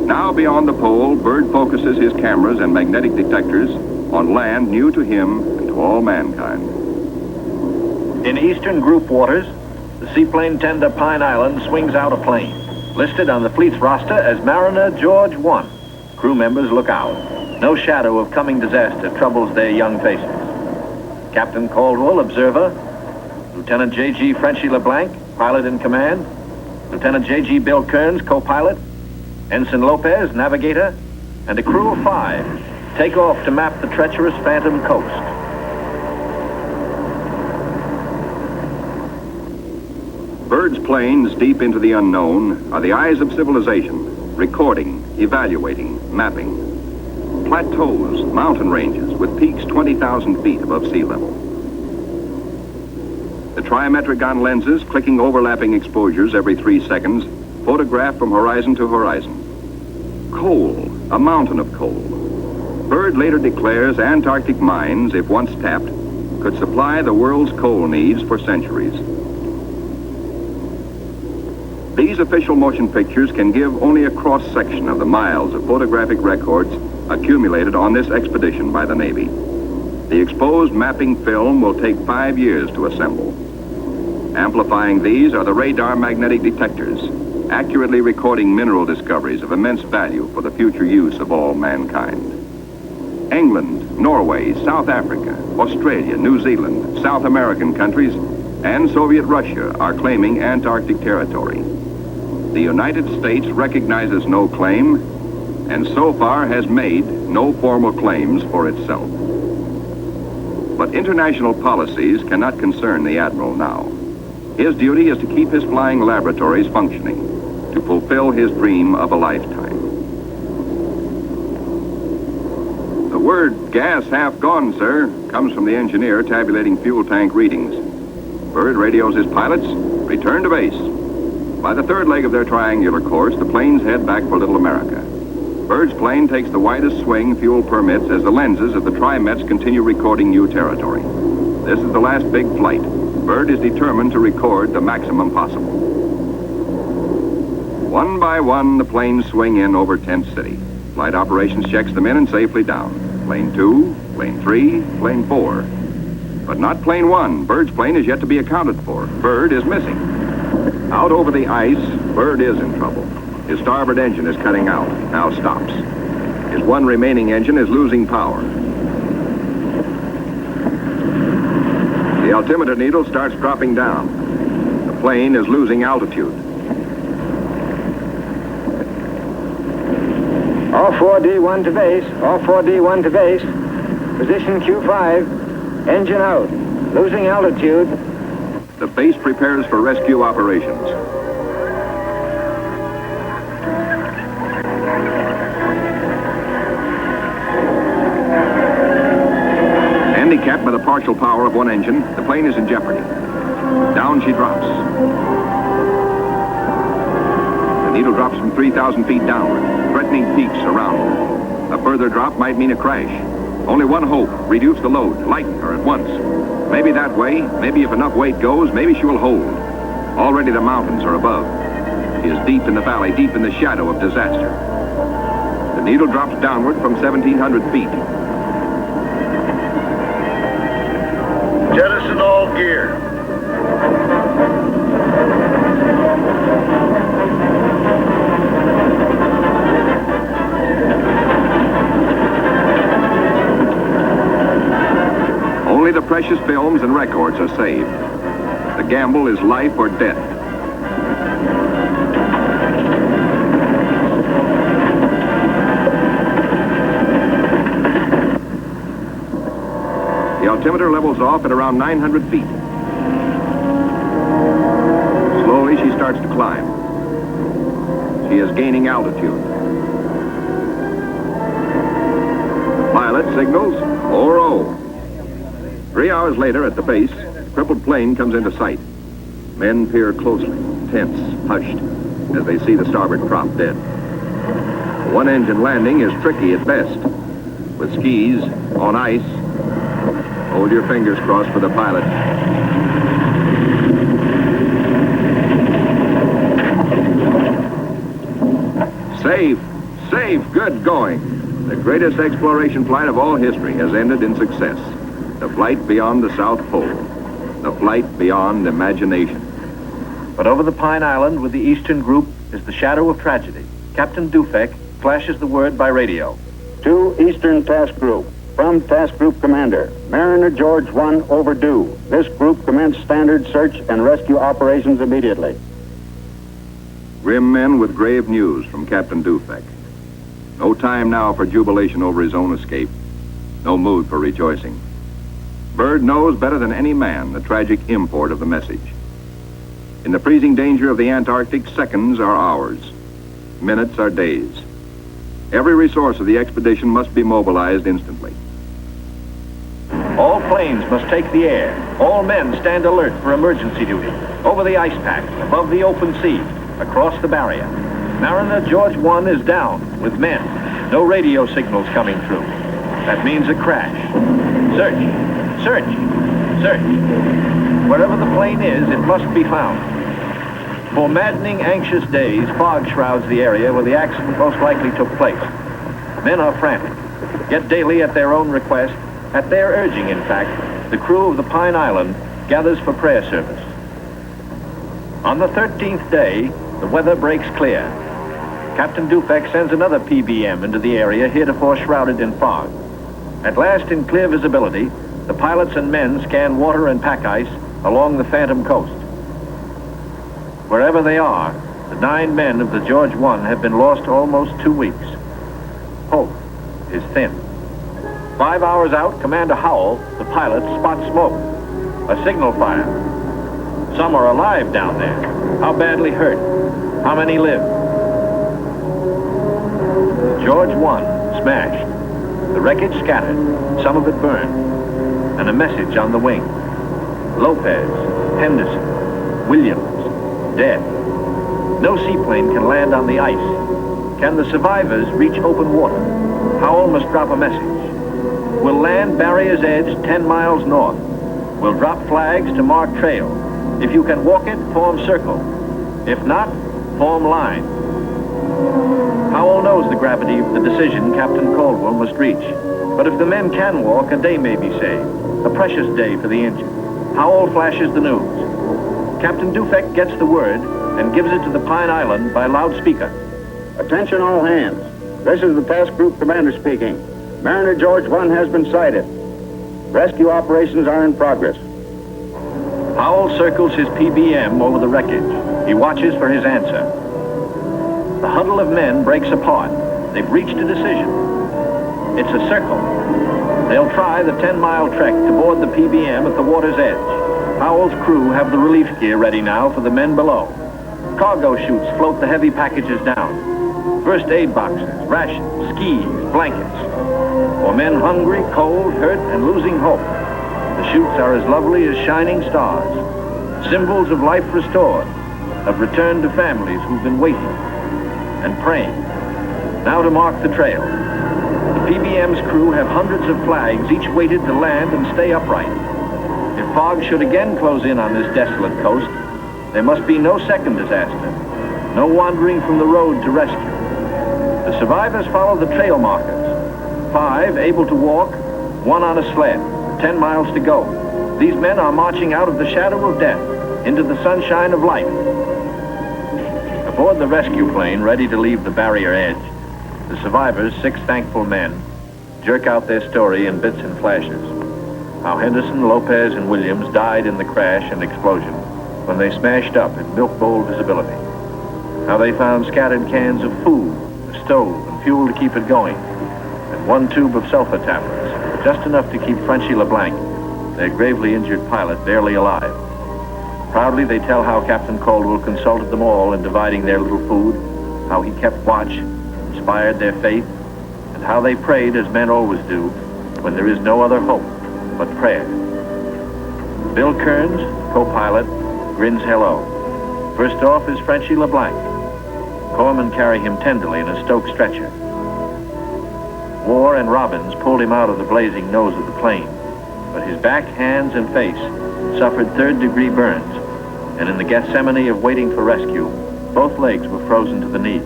Now beyond the pole, Byrd focuses his cameras and magnetic detectors on land new to him and to all mankind. In eastern group waters, the seaplane tender Pine Island swings out a plane, listed on the fleet's roster as Mariner George 1. Crew members look out. No shadow of coming disaster troubles their young faces. Captain Caldwell, observer. Lieutenant J.G. Frenchy LeBlanc, pilot in command. Lieutenant J.G. Bill Kearns, co-pilot. Ensign Lopez, navigator. And a crew of 5 take off to map the treacherous Phantom coast. Byrd's planes, deep into the unknown, are the eyes of civilization, recording, evaluating, mapping. Plateaus, mountain ranges with peaks 20,000 feet above sea level. The trimetragon lenses, clicking overlapping exposures every 3 seconds, photograph from horizon to horizon. Coal, a mountain of coal. Byrd later declares Antarctic mines, if once tapped, could supply the world's coal needs for centuries. These official motion pictures can give only a cross-section of the miles of photographic records accumulated on this expedition by the Navy. The exposed mapping film will take 5 years to assemble. Amplifying these are the radar magnetic detectors, accurately recording mineral discoveries of immense value for the future use of all mankind. England, Norway, South Africa, Australia, New Zealand, South American countries, and Soviet Russia are claiming Antarctic territory. The United States recognizes no claim, and so far has made no formal claims for itself. But international policies cannot concern the Admiral now. His duty is to keep his flying laboratories functioning, to fulfill his dream of a lifetime. The word "gas half gone, sir," comes from the engineer tabulating fuel tank readings. Byrd radios his pilots, return to base. By the third leg of their triangular course, the planes head back for Little America. Byrd's plane takes the widest swing fuel permits as the lenses of the Trimets continue recording new territory. This is the last big flight. Byrd is determined to record the maximum possible. One by one, the planes swing in over Tent City. Flight operations checks them in and safely down. Plane 2, plane 3, plane 4. But not plane 1. Byrd's plane is yet to be accounted for. Byrd is missing. Out over the ice, Byrd is in trouble. His starboard engine is cutting out, now stops. His one remaining engine is losing power. The altimeter needle starts dropping down. The plane is losing altitude. All 4D1 to base, all 4D1 to base. Position Q5, engine out, losing altitude. The base prepares for rescue operations. Handicapped by the partial power of one engine, the plane is in jeopardy. Down she drops. The needle drops from 3,000 feet downward, threatening peaks around her. A further drop might mean a crash. Only one hope: reduce the load, lighten her at once. Maybe that way, maybe if enough weight goes, maybe she will hold. Already the mountains are above. She is deep in the valley, deep in the shadow of disaster. The needle drops downward from 1,700 feet. Jettison all gear. Only the precious films and records are saved. The gamble is life or death. The altimeter levels off at around 900 feet. Slowly she starts to climb. She is gaining altitude. Pilot signals 4-0. 3 hours later, at the base, the crippled plane comes into sight. Men peer closely, tense, hushed, as they see the starboard prop dead. The one-engine landing is tricky at best. With skis, on ice, hold your fingers crossed for the pilot. Safe, safe, good going. The greatest exploration flight of all history has ended in success. The flight beyond the South Pole. The flight beyond imagination. But over the Pine Island with the Eastern Group is the shadow of tragedy. Captain Dufek flashes the word by radio. To Eastern Task Group. From Task Group Commander, Mariner George 1 overdue. This group commence standard search and rescue operations immediately. Grim men with grave news from Captain Dufek. No time now for jubilation over his own escape. No mood for rejoicing. Byrd knows better than any man the tragic import of the message. In the freezing danger of the Antarctic, seconds are hours. Minutes are days. Every resource of the expedition must be mobilized instantly. All planes must take the air. All men stand alert for emergency duty. Over the ice pack, above the open sea, across the barrier. Mariner George 1 is down with men. No radio signals coming through. That means a crash. Search, search, search. Wherever the plane is, it must be found. For maddening, anxious days, fog shrouds the area where the accident most likely took place. Men are frantic, yet daily at their own request, at their urging in fact, the crew of the Pine Island gathers for prayer service. On the 13th day, the weather breaks clear. Captain Dufek sends another PBM into the area heretofore shrouded in fog. At last, in clear visibility, the pilots and men scan water and pack ice along the Phantom Coast. Wherever they are, the 9 men of the George I have been lost almost 2 weeks. Hope is thin. 5 hours out, Commander Howell, the pilot, spots smoke. A signal fire. Some are alive down there. How badly hurt? How many live? George I smashed. The wreckage scattered, some of it burned. And a message on the wing. Lopez, Henderson, Williams, dead. No seaplane can land on the ice. Can the survivors reach open water? Howell must drop a message. We'll land Barrier's Edge 10 miles north. We'll drop flags to mark trail. If you can walk it, form circle. If not, form line. Howell knows the gravity of the decision Captain Caldwell must reach. But if the men can walk, a day may be saved. A precious day for the injured. Howell flashes the news. Captain Dufek gets the word and gives it to the Pine Island by loudspeaker. Attention all hands. This is the task group commander speaking. Mariner George I has been sighted. Rescue operations are in progress. Howell circles his PBM over the wreckage. He watches for his answer. The huddle of men breaks apart. They've reached a decision. It's a circle. They'll try the 10-mile trek to board the PBM at the water's edge. Howell's crew have the relief gear ready now for the men below. Cargo chutes float the heavy packages down. First aid boxes, rations, skis, blankets. For men hungry, cold, hurt, and losing hope, the chutes are as lovely as shining stars. Symbols of life restored, of return to families who've been waiting and praying. Now to mark the trail. The PBM's crew have hundreds of flags, each weighted to land and stay upright. If fog should again close in on this desolate coast, there must be no second disaster, no wandering from the road to rescue. The survivors follow the trail markers. 5 able to walk, 1 on a sled, 10 miles to go. These men are marching out of the shadow of death into the sunshine of life. Aboard the rescue plane, ready to leave the barrier edge, the survivors, 6 thankful men, jerk out their story in bits and flashes. How Henderson, Lopez, and Williams died in the crash and explosion when they smashed up in milk bowl visibility. How they found scattered cans of food, a stove, and fuel to keep it going, and 1 tube of sulfur tablets, just enough to keep Frenchy LeBlanc, their gravely injured pilot, barely alive. Proudly they tell how Captain Caldwell consulted them all in dividing their little food, how he kept watch, inspired their faith, and how they prayed as men always do when there is no other hope but prayer. Bill Kearns, co-pilot, grins hello. First off is Frenchy LeBlanc. Corpsmen carry him tenderly in a Stoke stretcher. War and Robbins pulled him out of the blazing nose of the plane, but his back, hands, and face suffered 3rd-degree burns, and in the Gethsemane of waiting for rescue, both legs were frozen to the knees.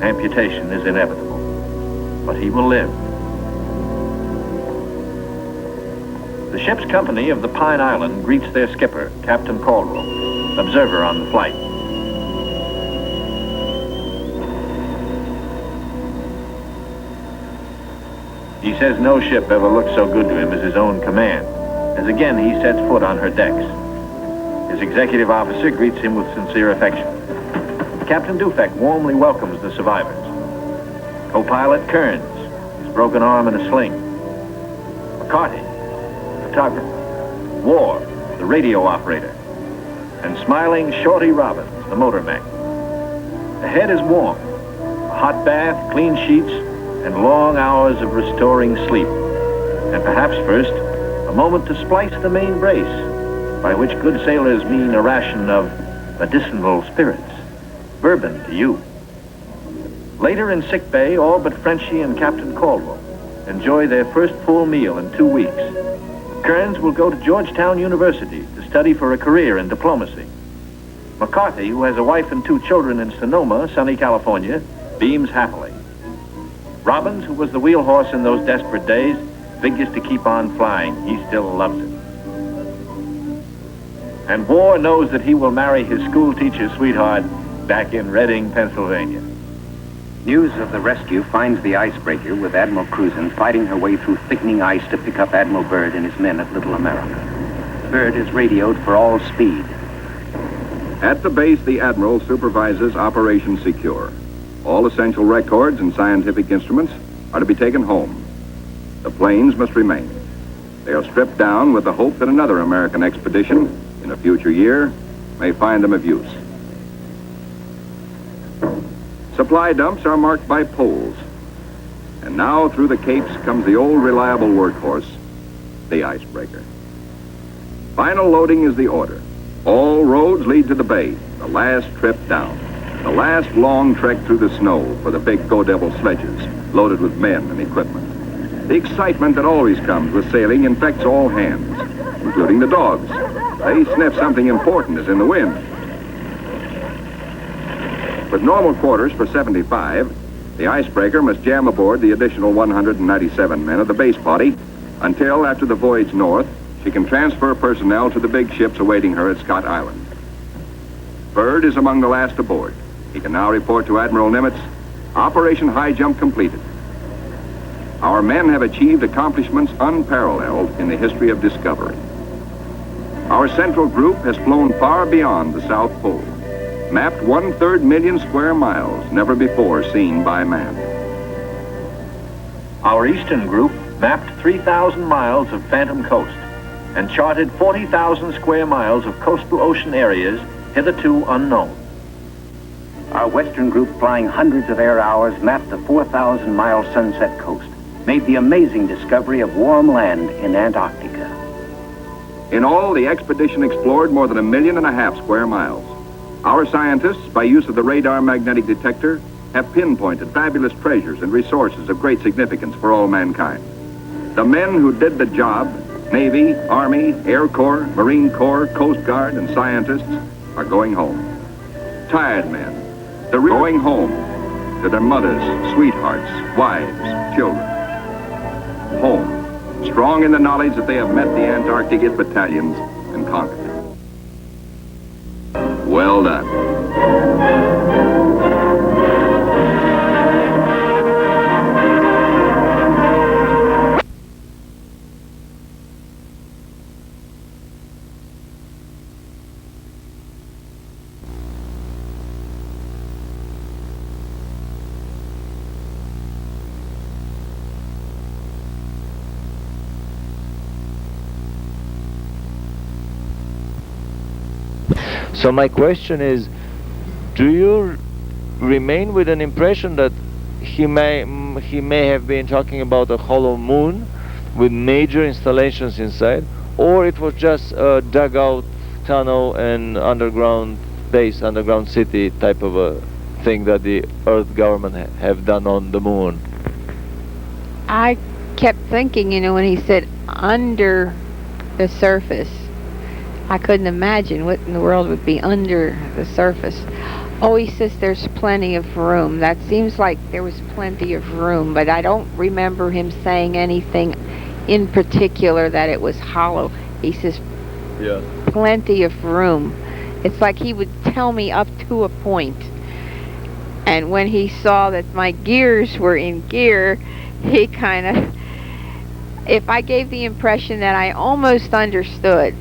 Amputation is inevitable, but he will live. The ship's company of the Pine Island greets their skipper, Captain Caldwell, observer on the flight. He says no ship ever looked so good to him as his own command, as again he sets foot on her decks. His executive officer greets him with sincere affection. Captain Dufek warmly welcomes the survivors. Co-pilot Kearns, his broken arm in a sling. McCarty, photographer. War, the radio operator. And smiling Shorty Robbins, the motor mech. The head is warm. A hot bath, clean sheets, and long hours of restoring sleep. And perhaps first, a moment to splice the main brace, by which good sailors mean a ration of medicinal spirits. Bourbon to you. Later in sickbay, all but Frenchy and Captain Caldwell enjoy their first full meal in 2 weeks. Kearns will go to Georgetown University to study for a career in diplomacy. McCarthy, who has a wife and 2 children in Sonoma, sunny California, beams happily. Robbins, who was the wheel horse in those desperate days, figures to keep on flying. He still loves it. And War knows that he will marry his school teacher sweetheart back in Reading, Pennsylvania. News of the rescue finds the icebreaker with Admiral Cruzen fighting her way through thickening ice to pick up Admiral Byrd and his men at Little America. Byrd is radioed for all speed. At the base, the Admiral supervises Operation Secure. All essential records and scientific instruments are to be taken home. The planes must remain. They are stripped down with the hope that another American expedition in a future year may find them of use. Supply dumps are marked by poles. And now through the capes comes the old reliable workhorse, the icebreaker. Final loading is the order. All roads lead to the bay, the last trip down. The last long trek through the snow for the big Go Devil sledges, loaded with men and equipment. The excitement that always comes with sailing infects all hands, including the dogs. They sniff something important is in the wind. With normal quarters for 75, the icebreaker must jam aboard the additional 197 men of the base body until, after the voyage north, she can transfer personnel to the big ships awaiting her at Scott Island. Byrd is among the last aboard. He can now report to Admiral Nimitz, Operation High Jump completed. Our men have achieved accomplishments unparalleled in the history of discovery. Our central group has flown far beyond the South Pole, mapped 1/3 million square miles never before seen by man. Our eastern group mapped 3,000 miles of phantom coast and charted 40,000 square miles of coastal ocean areas hitherto unknown. Our western group, flying hundreds of air hours, mapped the 4,000-mile Sunset Coast, made the amazing discovery of warm land in Antarctica. In all, the expedition explored more than 1.5 million square miles. Our scientists, by use of the radar magnetic detector, have pinpointed fabulous treasures and resources of great significance for all mankind. The men who did the job, Navy, Army, Air Corps, Marine Corps, Coast Guard, and scientists, are going home. Tired men, they're going home to their mothers, sweethearts, wives, children. Home, strong in the knowledge that they have met the Antarctic battalions and conquered them. Well done. So my question is, do you remain with an impression that he may have been talking about a hollow moon with major installations inside, or it was just a dugout, tunnel, and underground base, underground city type of a thing that the Earth government have done on the moon? I kept thinking, you know, when he said under the surface, I couldn't imagine what in the world would be under the surface. Oh, he says there's plenty of room. That seems like there was plenty of room, but I don't remember him saying anything in particular that it was hollow. He says plenty of room. It's like he would tell me up to a point. And when he saw that my gears were in gear, he kind of, if I gave the impression that I almost understood,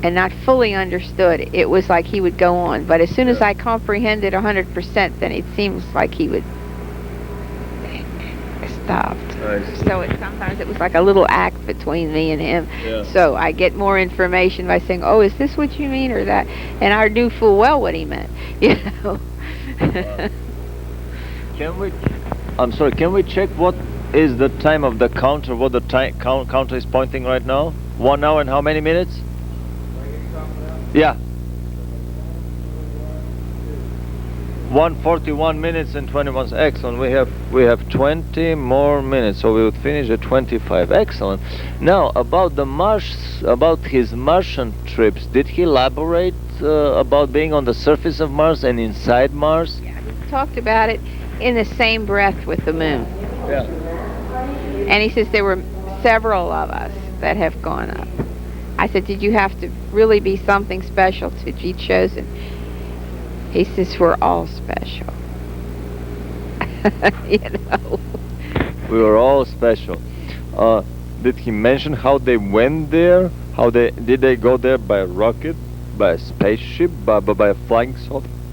and not fully understood, it was like he would go on. But as soon as I comprehended 100%, then it seems like he would stop. So sometimes it was like a little act between me and him. So I get more information by saying, oh, is this what you mean, or that? And I knew full well what he meant, you know. Can we check what is the time of the counter, what the counter is pointing right now? 1 hour and how many minutes? 1:41 minutes and 21 seconds. Excellent. We have 20 more minutes, so we would finish at 25. Excellent. Now about about his Martian trips. Did he elaborate about being on the surface of Mars and inside Mars? Yeah, he talked about it in the same breath with the moon. Yeah. And he says there were several of us that have gone up. I said, did you have to really be something special to be chosen? He says, we're all special. You know. We were all special. Did he mention how they went there? Did they go there by a rocket, by a spaceship, by a flying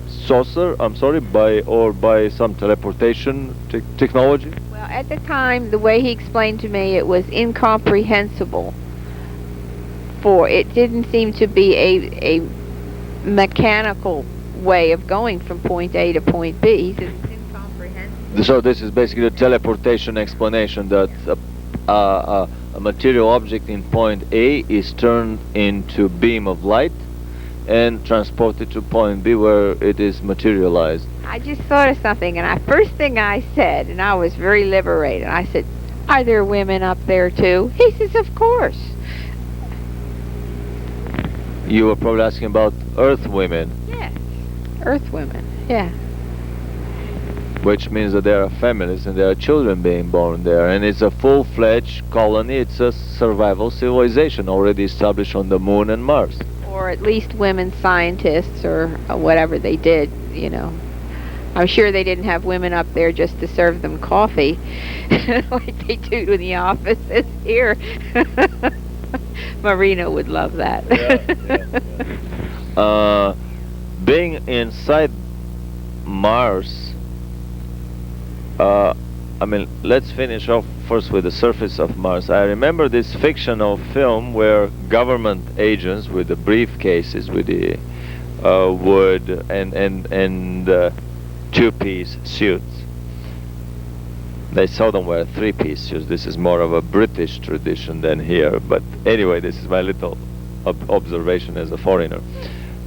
saucer? I'm sorry, by some teleportation technology? Well, at the time, the way he explained to me, it was incomprehensible. It didn't seem to be a mechanical way of going from point A to point B. He says it's incomprehensible. So this is basically a teleportation explanation that a material object in point A is turned into beam of light and transported to point B where it is materialized. I just thought of something, and first thing I said, and I was very liberated, I said, are there women up there too? He says, of course. You were probably asking about Earth women. Yes, Earth women, yeah. Which means that there are families and there are children being born there, and it's a full-fledged colony. It's a survival civilization already established on the Moon and Mars. Or at least women scientists or whatever they did, you know. I'm sure they didn't have women up there just to serve them coffee like they do in the offices here. Marina would love that. Being inside Mars, I mean, let's finish off first with the surface of Mars. I remember this fictional film where government agents with the briefcases, with the wood and two-piece suits. They seldom wear three-piece suits. This is more of a British tradition than here. But anyway, this is my little observation as a foreigner.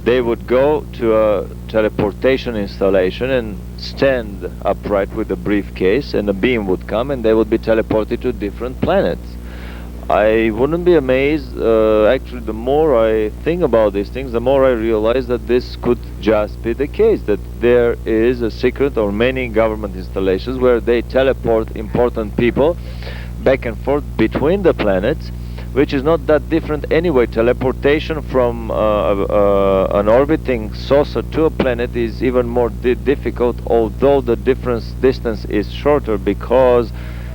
They would go to a teleportation installation and stand upright with a briefcase, and a beam would come and they would be teleported to different planets. I wouldn't be amazed. Actually, the more I think about these things, the more I realize that this could just be the case, that there is a secret or many government installations where they teleport important people back and forth between the planets, which is not that different anyway. Teleportation from an orbiting saucer to a planet is even more difficult, although the distance is shorter, because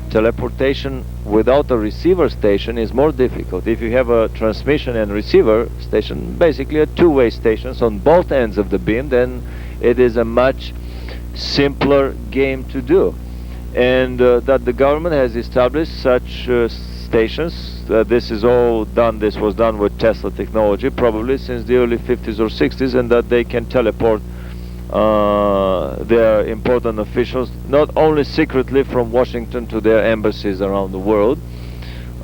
teleportation without a receiver station is more difficult. If you have a transmission and receiver station, basically a two-way stations on both ends of the beam, then it is a much simpler game to do. And that the government has established such stations. This is all done. This was done with Tesla technology, probably since the early 50s or 60s, and that they can teleport their important officials not only secretly from Washington to their embassies around the world,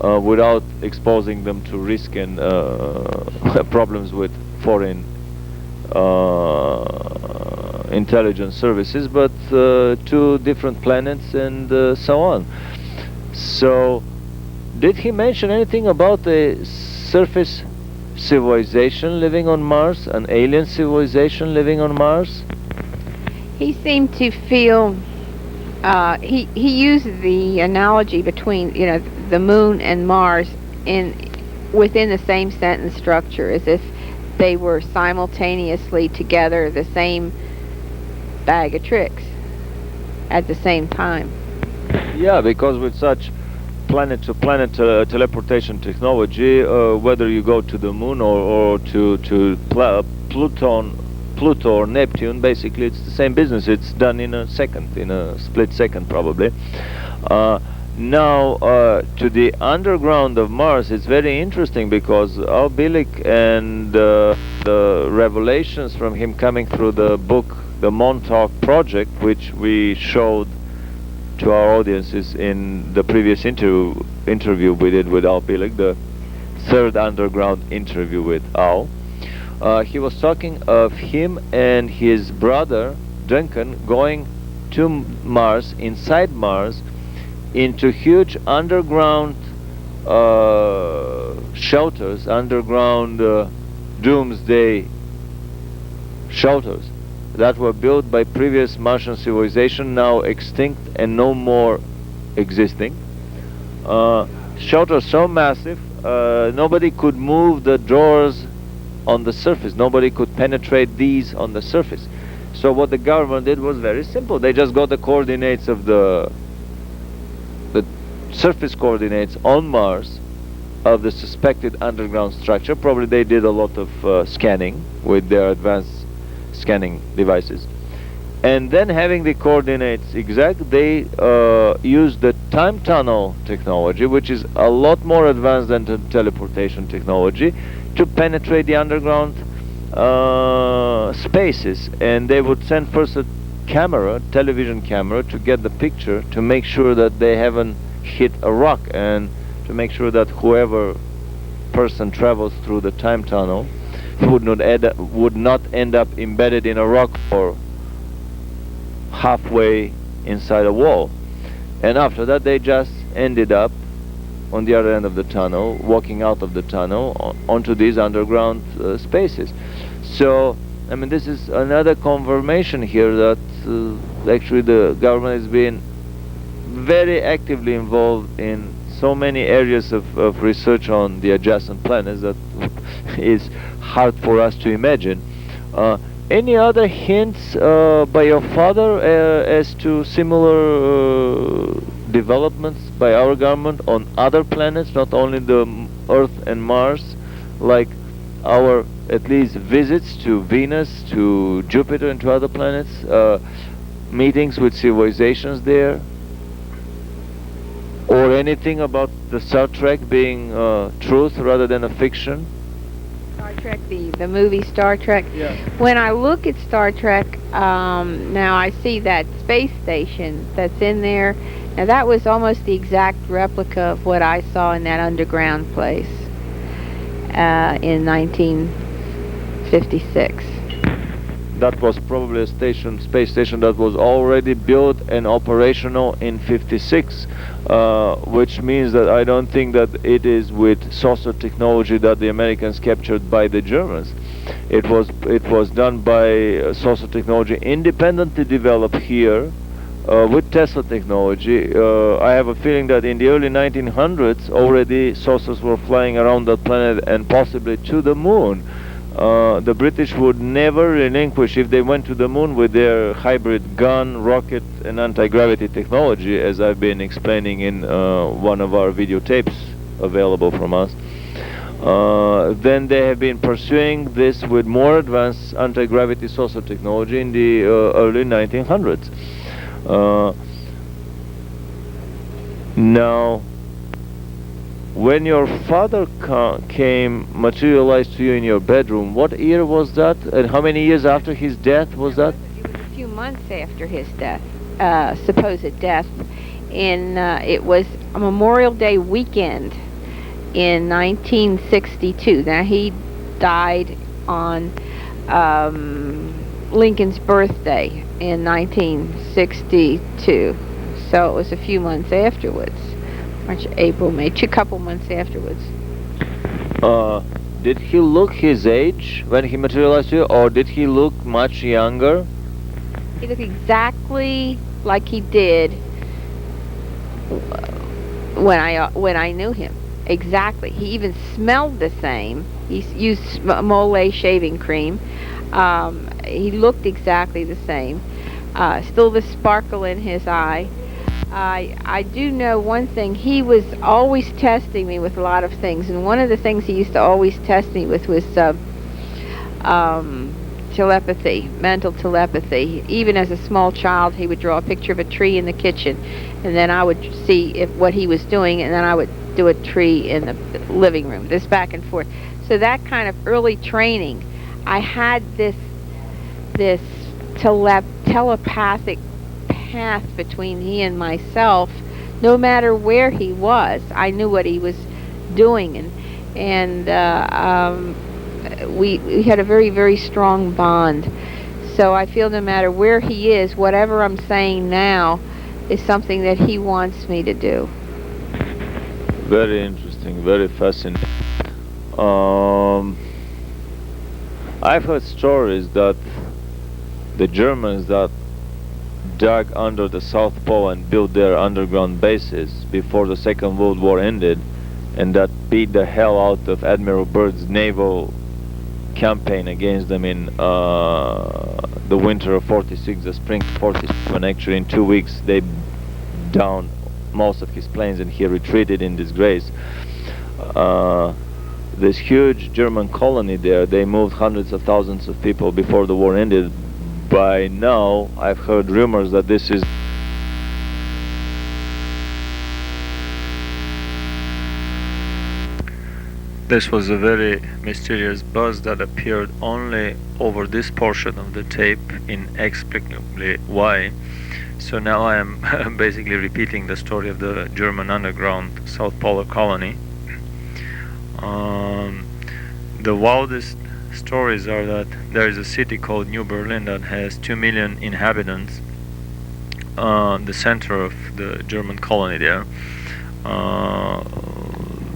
without exposing them to risk and problems with foreign intelligence services, but to different planets and so on. So, did he mention anything about a surface civilization living on Mars, an alien civilization living on Mars? He seemed to feel, he used the analogy between, you know, the Moon and Mars within the same sentence structure, as if they were simultaneously together, the same bag of tricks at the same time. Yeah, because with such planet-to-planet teleportation technology, whether you go to the Moon or to Pluto or Neptune, basically it's the same business. It's done in a second, in a split second probably. Now, to the underground of Mars, it's very interesting because Al Bielek and the revelations from him coming through the book, the Montauk Project, which we showed to our audiences in the previous interview we did with Al Bielek, the third underground interview with Al. He was talking of him and his brother Duncan going to Mars, inside Mars, into huge underground shelters, underground doomsday shelters that were built by previous Martian civilization, now extinct and no more existing. Shelters so massive, nobody could move the doors on the surface. Nobody could penetrate these on the surface. So what the government did was very simple. They just got the coordinates of the surface coordinates on Mars of the suspected underground structure. Probably they did a lot of scanning with their advanced scanning devices. And then, having the coordinates exact, they used the time tunnel technology, which is a lot more advanced than the teleportation technology, to penetrate the underground spaces. And they would send first a camera, television camera, to get the picture, to make sure that they haven't hit a rock, and to make sure that whoever person travels through the time tunnel would not end up embedded in a rock or halfway inside a wall. And after that, they just ended up on the other end of the tunnel, walking out of the tunnel onto these underground spaces. So, I mean, this is another confirmation here that actually the government has been very actively involved in so many areas of research on the adjacent planets that is hard for us to imagine. Any other hints by your father as to similar developments by our government on other planets, not only the Earth and Mars, like our at least visits to Venus, to Jupiter, and to other planets, meetings with civilizations there, or anything about the Star Trek being truth rather than a fiction? Star Trek, the movie Star Trek. Yeah. When I look at Star Trek, now I see that space station that's in there. Now that was almost the exact replica of what I saw in that underground place in 1956. That was probably a space station that was already built and operational in 56, which means that I don't think that it is with saucer technology that the Americans captured by the Germans. It was done by saucer technology independently developed here with Tesla technology. I have a feeling that in the early 1900s already saucers were flying around that planet and possibly to the moon. The British would never relinquish, if they went to the moon with their hybrid gun, rocket, and anti-gravity technology, as I've been explaining in one of our videotapes available from us. Then they have been pursuing this with more advanced anti-gravity saucer technology in the early 1900s. Now, when your father materialized to you in your bedroom, what year was that, and how many years after his death was that? It was a few months after his death, supposed death. It was a Memorial Day weekend in 1962. Now, he died on Lincoln's birthday in 1962, so it was a few months afterwards. March, April, May, a couple months afterwards. Did he look his age when he materialized to you, or did he look much younger? He looked exactly like he did when I knew him. Exactly. He even smelled the same. He used Mole shaving cream. He looked exactly the same. Still the sparkle in his eye. I do know one thing. He was always testing me with a lot of things, and one of the things he used to always test me with was telepathy, mental telepathy. Even as a small child, he would draw a picture of a tree in the kitchen, and then I would see what he was doing, and then I would do a tree in the living room, this back and forth. So that kind of early training, I had this telepathic path between he and myself. No matter where he was, I knew what he was doing, and we had a very, very strong bond. So I feel no matter where he is, whatever I'm saying now is something that he wants me to do. Very interesting, very fascinating. I've heard stories that the Germans that dug under the South Pole and built their underground bases before the Second World War ended, and that beat the hell out of Admiral Byrd's naval campaign against them in the winter of 46, the spring of 47. Actually, in 2 weeks they downed most of his planes and he retreated in disgrace. This huge German colony there, they moved hundreds of thousands of people before the war ended. By now, I've heard rumors that this is This was a very mysterious buzz that appeared only over this portion of the tape, inexplicably why. So now I am basically repeating the story of the German underground South Polar colony. The wildest stories are that there is a city called New Berlin that has 2 million inhabitants, the center of the German colony there.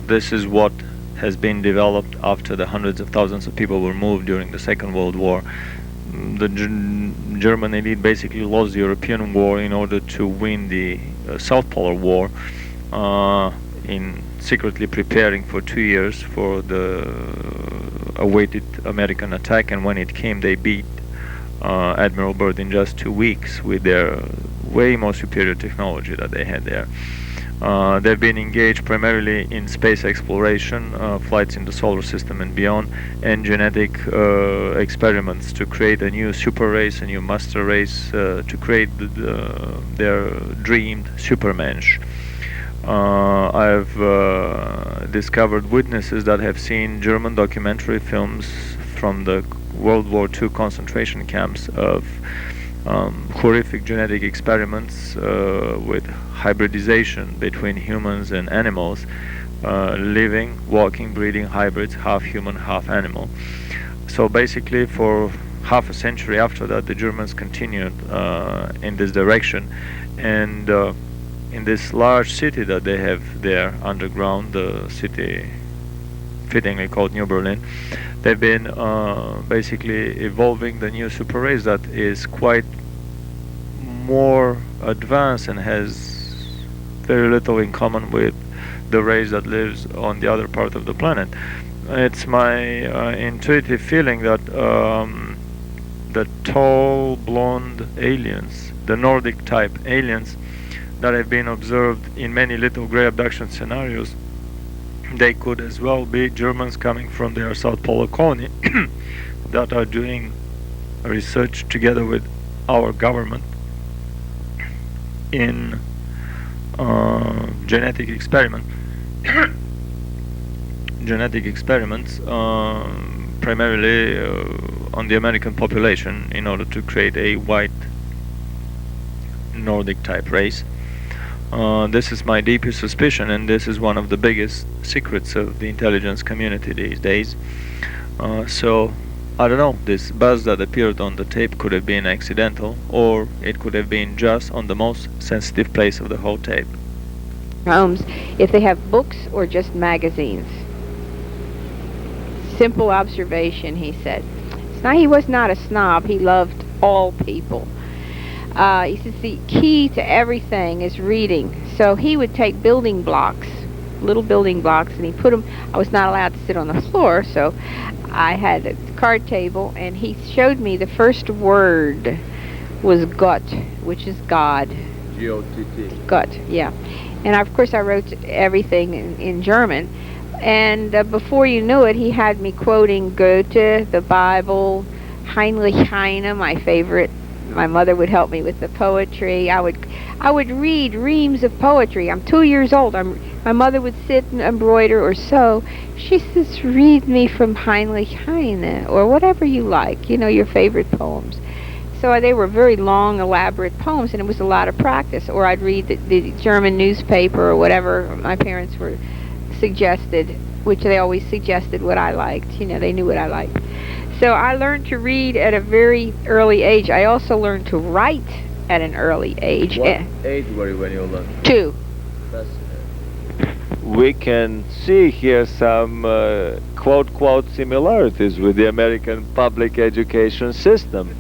This is what has been developed after the hundreds of thousands of people were moved during the Second World War. The German elite basically lost the European war in order to win the South Polar War, in secretly preparing for 2 years for the awaited American attack, and when it came they beat Admiral Byrd in just 2 weeks with their way more superior technology that they had there. They've been engaged primarily in space exploration, flights in the solar system and beyond, and genetic experiments to create a new super race, a new master race, to create their dreamed supermensch. I've discovered witnesses that have seen German documentary films from the World War II concentration camps of horrific genetic experiments with hybridization between humans and animals, living, walking, breeding hybrids, half human, half animal. So basically for half a century after that the Germans continued in this direction, and in this large city that they have there underground, the city fittingly called New Berlin, they've been basically evolving the new super race that is quite more advanced and has very little in common with the race that lives on the other part of the planet. It's my intuitive feeling that the tall blonde aliens, the Nordic type aliens that have been observed in many little gray abduction scenarios, they could as well be Germans coming from their South Polar colony that are doing research together with our government in genetic experiments primarily on the American population in order to create a white Nordic type race. This is my deepest suspicion, and this is one of the biggest secrets of the intelligence community these days. So I don't know, this buzz that appeared on the tape could have been accidental, or it could have been just on the most sensitive place of the whole tape. Homes, if they have books or just magazines. Simple observation, he said. Now, he was not a snob. He loved all people. He says the key to everything is reading. So he would take building blocks, little building blocks, and he put them. I was not allowed to sit on the floor, so I had a card table, and he showed me the first word was Gott, which is God. G-O-T-T. Gott, yeah. And of course I wrote everything in German. And before you knew it, he had me quoting Goethe, the Bible, Heinrich Heine, my favorite. My mother would help me with the poetry. I would read reams of poetry. I'm 2 years old. My mother would sit and embroider or sew. She says, read me from Heinrich Heine, or whatever you like, you know, your favorite poems. So they were very long, elaborate poems, and it was a lot of practice. Or I'd read the German newspaper or whatever my parents were suggested, which they always suggested what I liked. You know, they knew what I liked. So I learned to read at a very early age. I also learned to write at an early age. What age were you when you learned? 2. We can see here some quote similarities with the American public education system.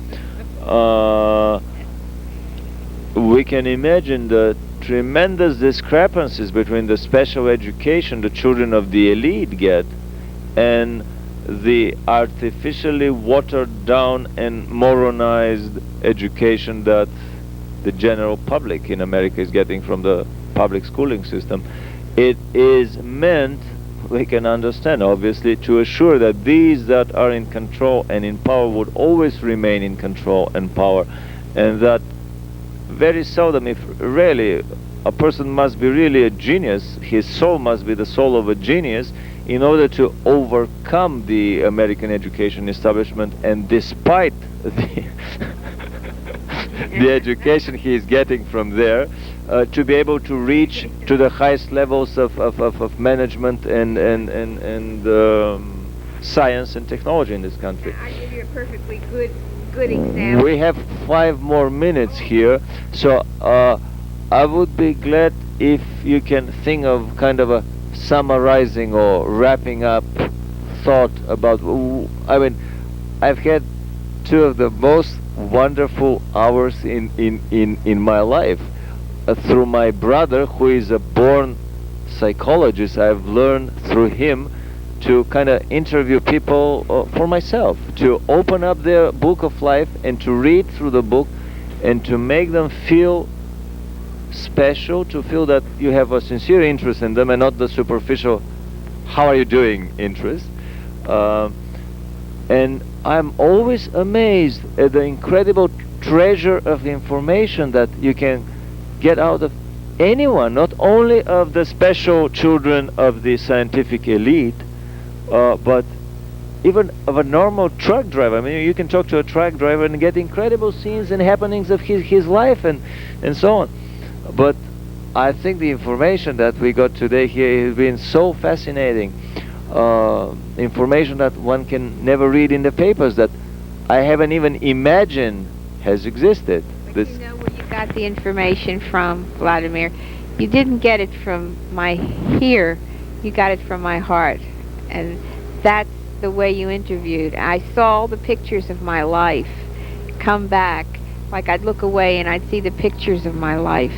We can imagine the tremendous discrepancies between the special education the children of the elite get and the artificially watered down and moralized education that the general public in America is getting from the public schooling system. It is meant, we can understand obviously, to assure that these that are in control and in power would always remain in control and power, and that very seldom, if really, a person must be really a genius, his soul must be the soul of a genius in order to overcome the American education establishment, and despite the education he is getting from there, to be able to reach to the highest levels of management and science and technology in this country. I give you a perfectly good example. We have 5 more minutes here, so I would be glad if you can think of kind of a summarizing or wrapping up thought about, I mean, I've had 2 of the most wonderful hours in my life. Through my brother, who is a born psychologist, I've learned through him to kind of interview people for myself, to open up their book of life and to read through the book and to make them feel special, to feel that you have a sincere interest in them and not the superficial "how are you doing" interest. And I'm always amazed at the incredible treasure of information that you can get out of anyone, not only of the special children of the scientific elite, but even of a normal truck driver. I mean, you can talk to a truck driver and get incredible scenes and happenings of his life and so on. But I think the information that we got today here has been so fascinating. Information that one can never read in the papers, that I haven't even imagined has existed. But you know where you got the information from, Vladimir? You didn't get it from my ear, you got it from my heart. And that's the way you interviewed. I saw the pictures of my life come back, like I'd look away and I'd see the pictures of my life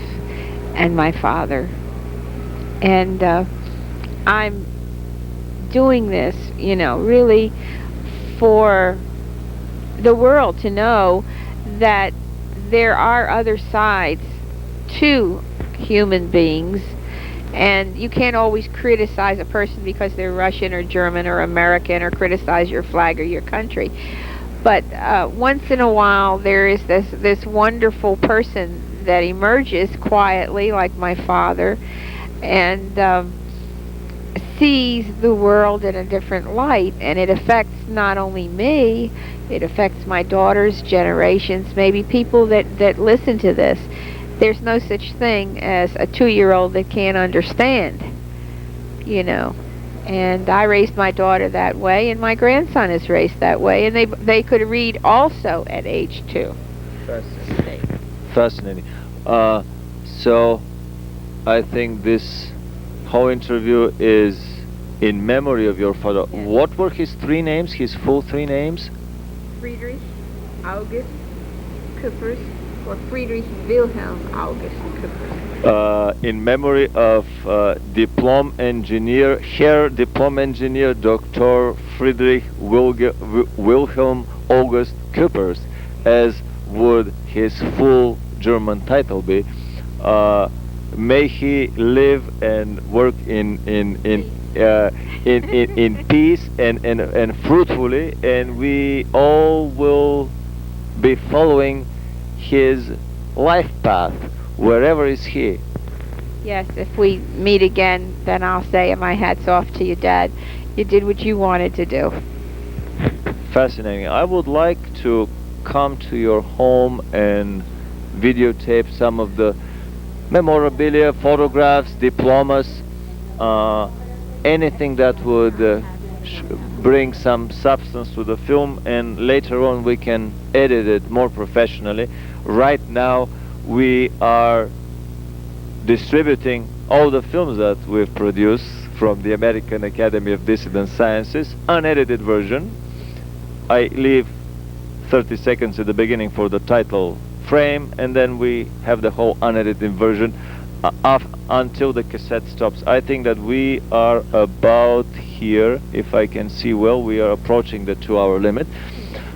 and my father. And I'm doing this, you know, really for the world to know that there are other sides to human beings, and you can't always criticize a person because they're Russian or German or American, or criticize your flag or your country. But once in a while there is this wonderful person that emerges quietly, like my father, and sees the world in a different light, and it affects not only me, it affects my daughter's generations, maybe people that listen to this. There's no such thing as a 2-year-old that can't understand, you know. And I raised my daughter that way, and my grandson is raised that way, and they could read also at age 2. Fascinating. So I think this whole interview is in memory of your father. Yes. What were his 3 names, his full 3 names? Friedrich August Küppers, or Friedrich Wilhelm August Küppers. In memory of diplom engineer, Herr Diplom Engineer Dr. Friedrich Wilhelm August Küppers, as would his full German title be. May he live and work in peace and fruitfully, and we all will be following his life path wherever is he. Yes, if we meet again, then I'll say my hat's off to you, Dad. You did what you wanted to do. Fascinating. I would like to come to your home and videotape some of the memorabilia, photographs, diplomas, anything that would bring some substance to the film, and later on we can edit it more professionally. Right now we are distributing all the films that we've produced from the American Academy of Dissident Sciences, unedited version. I leave 30 seconds at the beginning for the title frame, and then we have the whole unedited version until the cassette stops. I think that we are about here, if I can see well. We are approaching the 2-hour limit.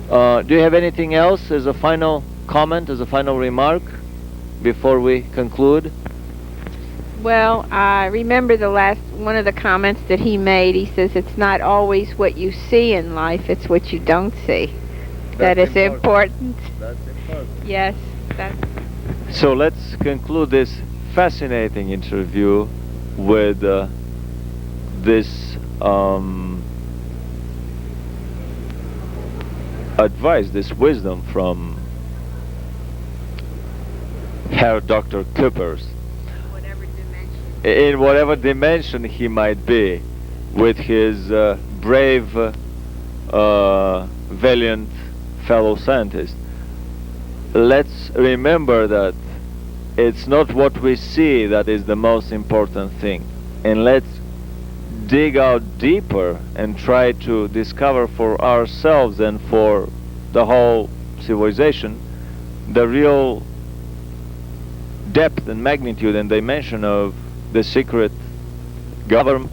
Do you have anything else as a final comment, as a final remark before we conclude? Well, I remember one of the comments that he made. He says it's not always what you see in life, it's what you don't see. That is important. That's important. Yes. That's So let's conclude this fascinating interview with this advice, this wisdom from Herr Dr. Kuppers. In whatever dimension he might be, with his brave, valiant fellow scientist. Let's remember that it's not what we see that is the most important thing, and let's dig out deeper and try to discover for ourselves and for the whole civilization the real depth and magnitude and dimension of the secret government